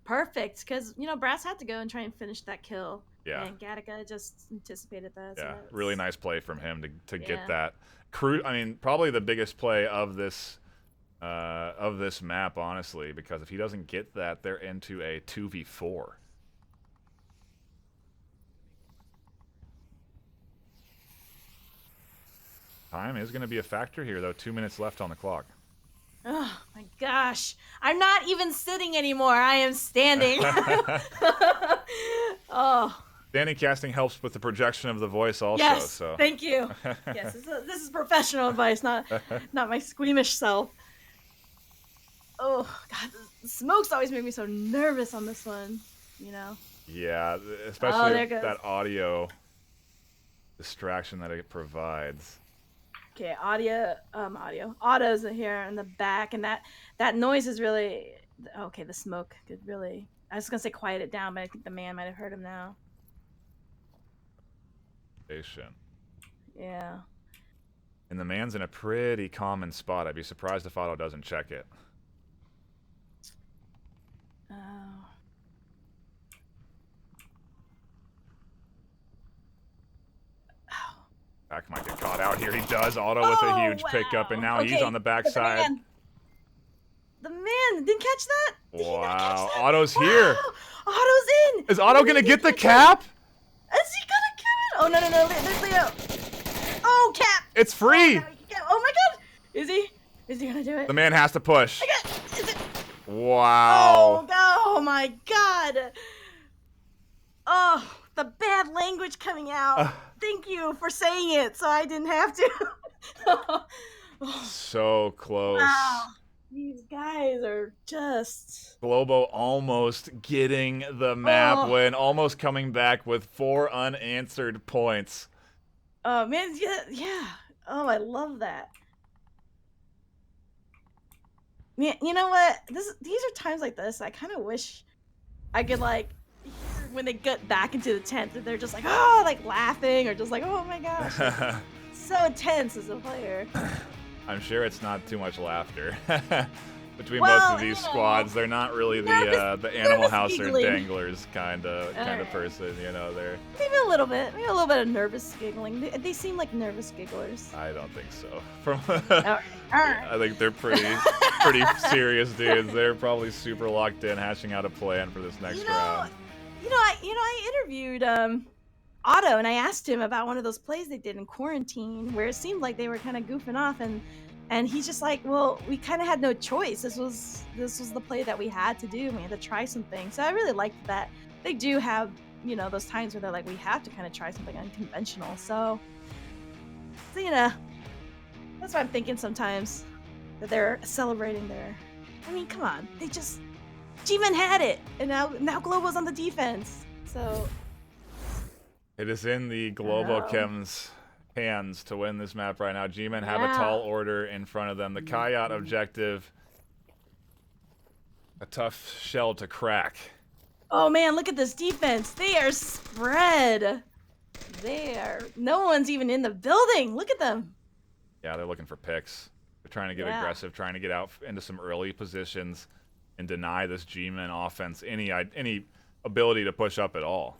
perfect because Brass had to go and try and finish that kill. Yeah. And Gattaca just anticipated that. so Yeah, that's- really nice play from him to Yeah. get that. I mean, probably the biggest play of this map, honestly, because if he doesn't get that, they're into a 2v4. Time is going to be a factor here, though. 2 minutes left on the clock. Oh my gosh. I'm not even sitting anymore. I am standing. Oh. Standing casting helps with the projection of the voice also. Yes. So. Thank you. Yes, this is professional advice, not my squeamish self. Oh God, the smokes always make me so nervous on this one. Yeah, Oh, especially there it goes. that audio distraction that it provides. Okay, Auto's here in the back, and that noise is really okay. The smoke could really. I was gonna say quiet it down, but I think the man might have heard him now. Station. Yeah. And the man's in a pretty common spot. I'd be surprised if Otto doesn't check it. Oh. Back might get caught out here. He does. Otto with a huge pickup, and now he's Okay, on the but backside. The man didn't catch that. Did he not Wow, catch that? Otto's here. Wow, Otto's in. Is Otto gonna get the cap? Is he gonna get it? Oh no! There's Leo. Oh, cap. It's free. Oh my God. Is he? Is he gonna do it? The man has to push. Is it? Wow. Oh my God. Oh, the bad language coming out. Thank you for saying it, so I didn't have to. So close. Wow. These guys are just. Globo almost getting the map Oh. win, almost coming back with 4 unanswered points. Oh man, yeah. Oh, I love that. Yeah, you know what? These are times like this. I kind of wish I could when they get back into the tent, they're just like, oh, like laughing or just like, oh my gosh. Like, so intense as a player. I'm sure it's not too much laughter between Well, both of these you know, squads. They're not really the Animal nervous House or giggling. Danglers kind of Alright. person. You know, they're. Maybe a little bit of nervous giggling. They seem like nervous gigglers. I don't think so. From Alright. I think they're pretty serious dudes. They're probably super locked in, hashing out a plan for this next round. I interviewed Otto, and I asked him about one of those plays they did in quarantine, where it seemed like they were kind of goofing off, and he's just like, well, we kind of had no choice. This was the play that we had to do. We had to try something. So I really liked that they do have, those times where they're like, we have to kind of try something unconventional. So that's what I'm thinking sometimes, that they're celebrating their. I mean, come on, G-Men had it, and now Globo's on the defense. So It is in the Globochem's hands to win this map right now. G-Men have a tall order in front of them. The Coyote objective, a tough shell to crack. Oh man, look at this defense. They are spread. No one's even in the building. Look at them. Yeah, they're looking for picks. They're trying to get aggressive, trying to get out into some early positions and deny this G-Men offense any ability to push up at all.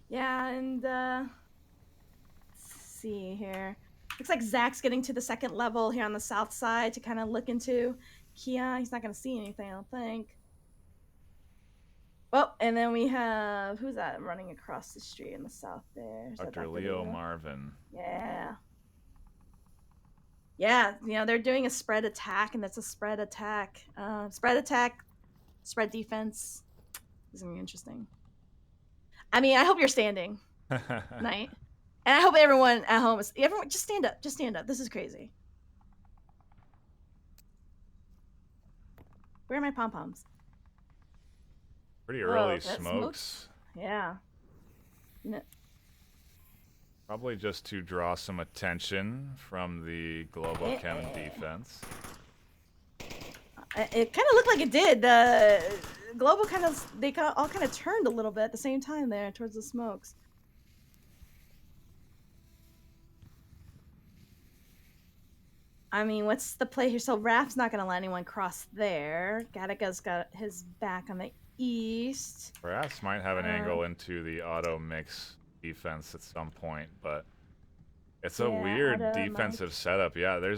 Yeah, and let's see here. Looks like Zach's getting to the second level here on the south side to kind of look into Kia. He's not going to see anything, I don't think. Oh, and then we have, who's that running across the street in the south there? Is that Dr. Leo Marvin. Yeah. Yeah, they're doing a spread attack, and that's a spread attack. Spread attack, spread defense. This is going to be interesting. I mean, I hope you're standing, Night. And I hope everyone at home everyone just stand up. Just stand up. This is crazy. Where are my pom-poms? Pretty early that smokes. Yeah. Probably just to draw some attention from the Globochem defense. It kind of looked like it did. The Global they all kind of turned a little bit at the same time there towards the smokes. I mean, what's the play here? So Raph's not going to let anyone cross there. Gattaca's got his back on the east. Perhaps might have an angle into the auto mix defense at some point, but it's a weird defensive setup. Yeah, there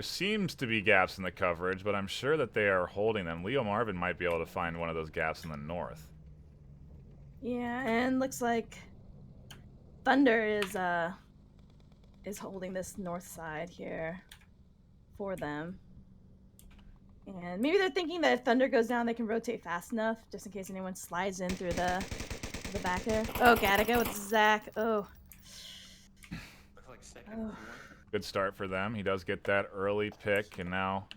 seems to be gaps in the coverage, but I'm sure that they are holding them. Leo Marvin might be able to find one of those gaps in the north. Yeah, and looks like Thunder is holding this north side here for them. And maybe they're thinking that if Thunder goes down, they can rotate fast enough, just in case anyone slides in through the back there. Oh, Gattaca with Zach. Oh. Looks like second. Good start for them. He does get that early pick, and now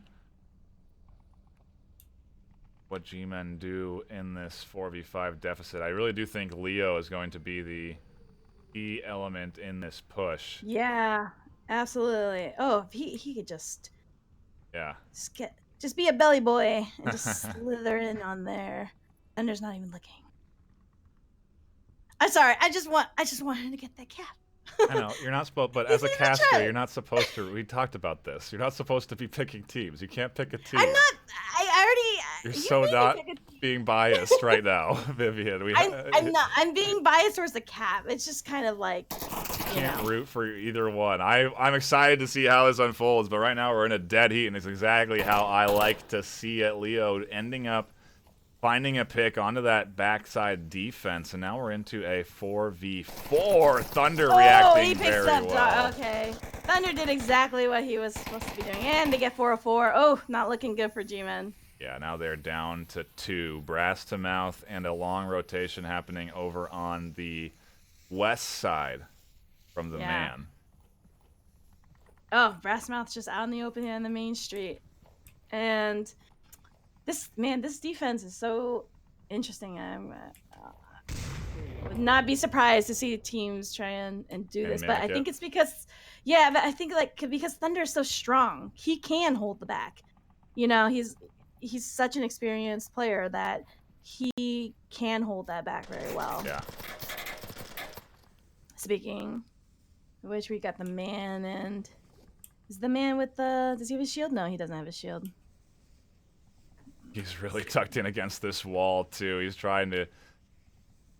what G-Men do in this 4v5 deficit. I really do think Leo is going to be the key element in this push. Yeah, absolutely. Oh, if he could just just be a belly boy and just slither in on there. Thunder's not even looking. I'm sorry. I just wanted to get that cap. I know, you're not supposed, but as a caster, you're not supposed to. We talked about this. You're not supposed to be picking teams. You can't pick a team. I'm not. You're so not being biased right now, Vivian. I'm not. I'm being biased towards the cap. It's just kind of like. Can't root for either one. I'm excited to see how this unfolds, but right now we're in a dead heat, and it's exactly how I like to see it. Leo ending up finding a pick onto that backside defense, and now we're into a 4v4. Thunder reacting very well. Okay. Thunder did exactly what he was supposed to be doing, and they get 404. Oh, not looking good for G-Men. Yeah, now they're down to 2. Brass to mouth and a long rotation happening over on the west side from the man. Oh, Brassmouth's just out in the open here on the main street. And this defense is so interesting. I would not be surprised to see teams try and do this, but I think it's because, because Thunder is so strong. He can hold the back. He's such an experienced player that he can hold that back very well. Yeah. Speaking of which, we got the man, and is the man with the... Does he have a shield? No, he doesn't have a shield. He's really tucked in against this wall, too. He's trying to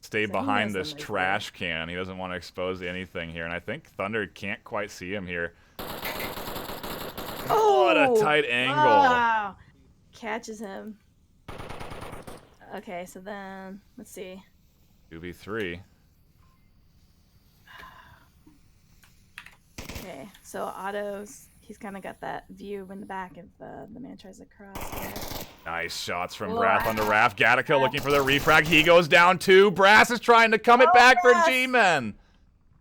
stay So he behind knows this somebody's trash can. He doesn't want to expose anything here, and I think Thunder can't quite see him here. Oh! What a tight angle. Wow. Catches him. Okay, so then, let's see. 2v3. Okay, so Otto's, he's kind of got that view in the back if the man tries to cross here. Nice shots from Wow. Wrath onto Raph. Gattaca looking for the refrag. He goes down too. Brass is trying to come it back for Brass. G-Men.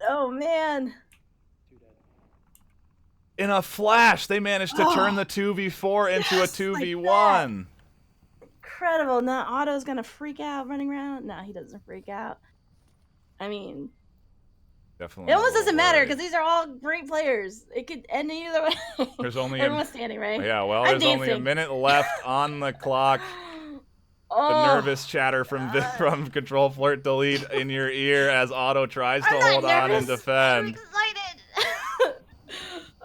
Oh, man. In a flash, they managed to turn the 2v4 into a Yes, like 2v1. Incredible. Now Otto's going to freak out running around. No, he doesn't freak out. I mean, Definitely. it almost doesn't matter worried. because these are all great players. It could end either way. There's only Everyone's standing, right? Yeah, well, I'm there's only a dancing. minute left on the clock. Oh, The nervous chatter from from ctrl-flirt-del in your ear as Otto tries to I'm not hold on and nervous. defend. excited.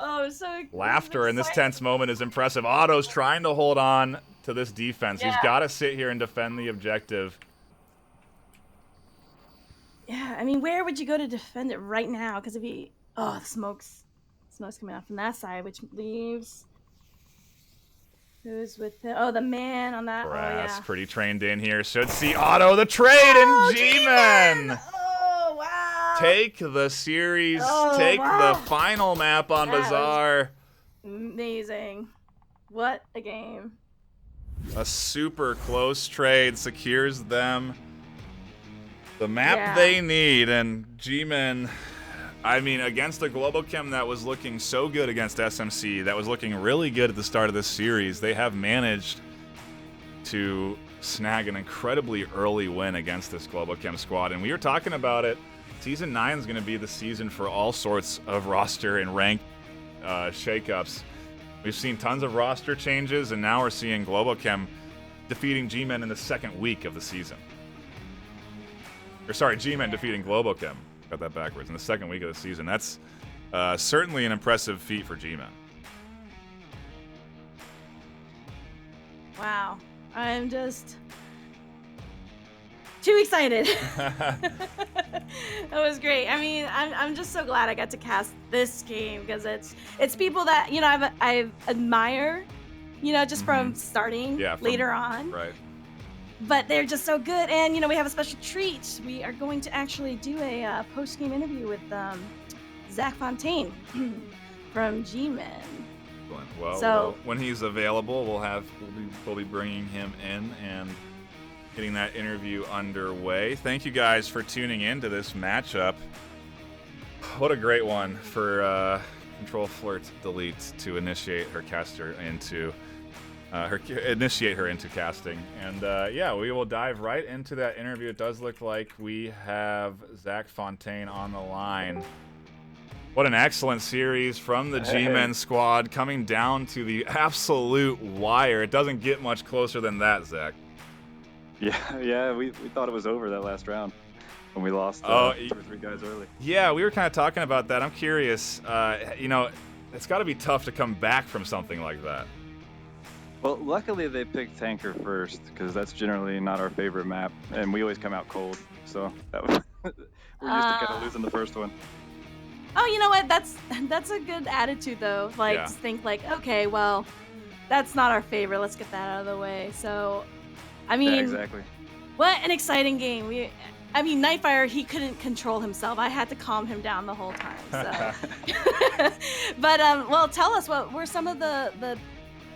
Oh, I'm so Laughter in this excited. tense moment is impressive. Otto's trying to hold on to this defense. He's Yeah. got to sit here and defend the objective. Yeah, I mean, where would you go to defend it right now? Because if he... Oh, smoke's coming out from that side, which leaves... Who's with him? Oh, the man on that... Brass, Oh, yeah. pretty trained in here. Should see Otto the trade Oh, and G-Men. Oh, wow. Take the series. Oh, take wow. the final map on That was- Bazaar. Amazing. What a game. A super close trade secures them the map Yeah. they need, and G-Men, I mean, against a Globochem that was looking so good against SMC, that was looking really good at the start of this series, they have managed to snag an incredibly early win against this Globochem squad, and we were talking about it. Season 9 is going to be the season for all sorts of roster and rank shakeups. We've seen tons of roster changes, and now we're seeing Globochem defeating G-Men in the second week of the season. Or sorry, G-Men defeating Globochem. Got that backwards. In the second week of the season. That's certainly an impressive feat for G-Men. Wow. I'm just... too excited. That was great. I mean, I'm just so glad I got to cast this game because it's people that, you know, I admire, you know, just from starting later on. Right. But they're just so good, and you know, we have a special treat. We are going to actually do a post-game interview with Zach Fontaine from G-Men. Excellent. Well, So- when he's available, we'll be bringing him in and getting that interview underway. Thank you guys for tuning in to this matchup. What a great one for ctrl-flirt-del to initiate her caster into initiate her into casting. And yeah, we will dive right into that interview. It does look like we have Zach Fontaine on the line. What an excellent series from the G-Men squad, coming down to the absolute wire. It doesn't get much closer than that, Zach. Yeah, we thought it was over that last round when we lost 2 or 3 guys early. Yeah, we were kind of talking about that. I'm curious, you know, it's got to be tough to come back from something like that. Well, luckily they picked Tanker first because that's generally not our favorite map, and we always come out cold. So that was, we're used to kind of losing the first one. Oh, you know what? That's a good attitude though. Like, Yeah. just think like, okay, well, that's not our favorite. Let's get that out of the way. So, I mean, Yeah, exactly. what an exciting game. NightFiree, he couldn't control himself. I had to calm him down the whole time. So, but well, tell us what were some of the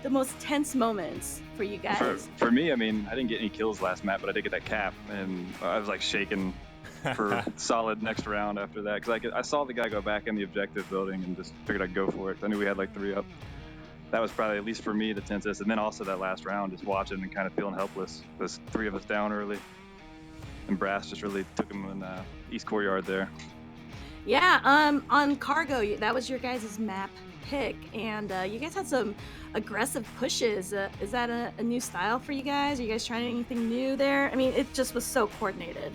most tense moments for you guys. For me, I mean, I didn't get any kills last map, but I did get that cap, and I was like shaking for solid next round after that because I saw the guy go back in the objective building and just figured I'd go for it. I knew we had like 3 up. That was probably, at least for me, the tensest. And then also that last round, just watching and kind of feeling helpless. There's 3 of us down early, and Brass just really took him in East Courtyard there. Yeah, on Cargo, that was your guys' map pick, and you guys had some aggressive pushes. Is that a new style for you guys? Are you guys trying anything new there? I mean, it just was so coordinated.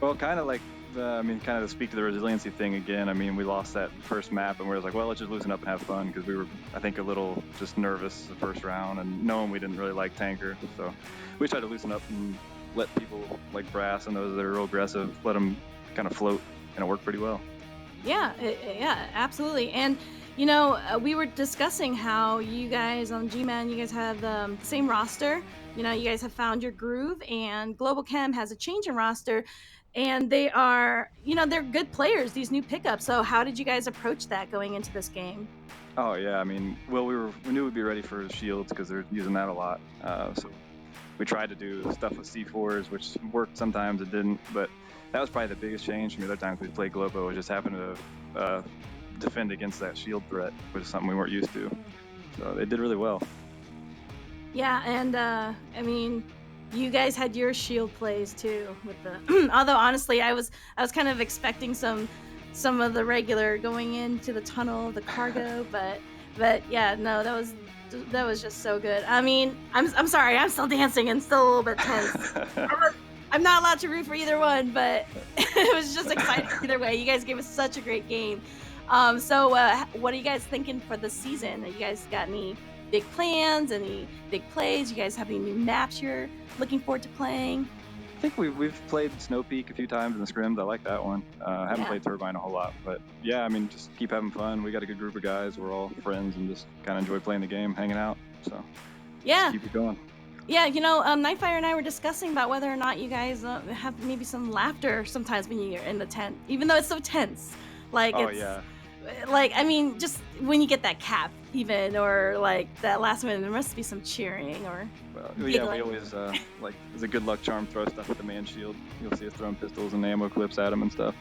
Well, kind of like, kind of to speak to the resiliency thing again. I mean, we lost that first map, and we were like, well, let's just loosen up and have fun, because we were, I think, a little just nervous the first round, and knowing we didn't really like Tanker. So we tried to loosen up and let people like Brass and those that are real aggressive, let them kind of float, and it worked pretty well. Yeah, yeah, absolutely. And we were discussing how you guys on G-Man, you guys have the same roster. You guys have found your groove, and Globochem has a change in roster, and they are, they're good players, these new pickups. So how did you guys approach that going into this game? Oh yeah, I mean, well, we knew we'd be ready for shields because they're using that a lot. So we tried to do stuff with C4s, which worked sometimes, it didn't, but that was probably the biggest change from the other times we played Globo, was just having to defend against that shield threat, which is something we weren't used to. So they did really well. Yeah, and I mean, you guys had your shield plays too with the. Although honestly, I was kind of expecting some of the regular going into the tunnel, the Cargo, but yeah, no, that was just so good. I mean, I'm sorry, I'm still dancing and still a little bit tense. I'm not allowed to root for either one, but it was just exciting either way. You guys gave us such a great game. So what are you guys thinking for the season? You guys got any big plans, any big plays? You guys have any new maps you're looking forward to playing? I think we've played Snow Peak a few times in the scrims. I like that one. Haven't played Turbine a whole lot, but yeah, I mean, just keep having fun. We got a good group of guys. We're all friends and just kind of enjoy playing the game, hanging out. So yeah, just keep it going. Yeah, NightFiree and I were discussing about whether or not you guys have maybe some laughter sometimes when you're in the tent, even though it's so tense. Like, I mean, just when you get that cap, even, or like that last minute, there must be some cheering or. Well, yeah, we always like, as a good luck charm, throw stuff at the man shield. You'll see us throwing pistols and ammo clips at him and stuff.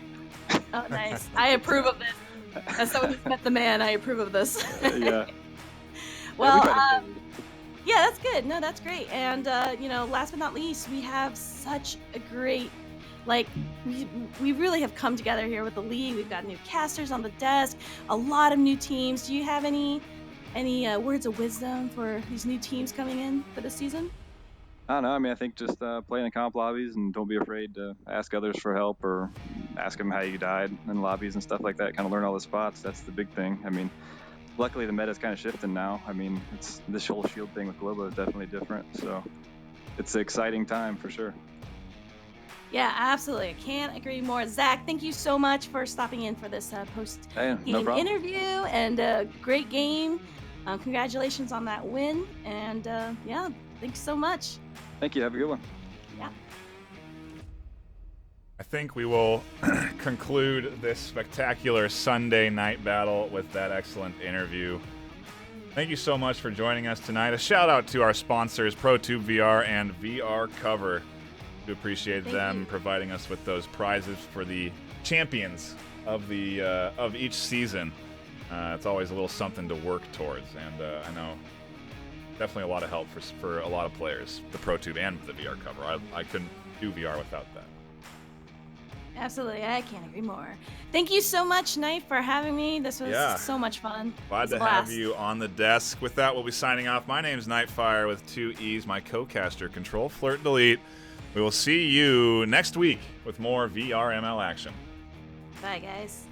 Oh, nice! I approve of this. As someone who's met the man, I approve of this. Yeah. Well. Yeah, that's good. No, that's great. And last but not least, we have such a great, we really have come together here with the league. We've got new casters on the desk, a lot of new teams. Do you have any words of wisdom for these new teams coming in for the season? I don't know. I mean, I think just play in the comp lobbies and don't be afraid to ask others for help or ask them how you died in lobbies and stuff like that. Kind of learn all the spots. That's the big thing. I mean, luckily the meta's kind of shifting now. I mean, this whole shield thing with Globo is definitely different, so it's an exciting time for sure. Yeah, absolutely. I can't agree more. Zach, thank you so much for stopping in for this post-game interview, and great game. Congratulations on that win, and yeah, thanks so much. Thank you. Have a good one. Yeah. I think we will conclude this spectacular Sunday night battle with that excellent interview. Thank you so much for joining us tonight. A shout out to our sponsors, ProTube VR and VR Cover. We appreciate them providing us with those prizes for the champions of each season. It's always a little something to work towards, and I know definitely a lot of help for a lot of players, the ProTube and the VR Cover. I couldn't do VR without that. Absolutely, I can't agree more. Thank you so much, Knight, for having me. This was so much fun. Glad to have you on the desk. With that, we'll be signing off. My name's NightFiree with 2 E's, my co-caster, ctrl-flirt-del. We will see you next week with more VRML action. Bye, guys.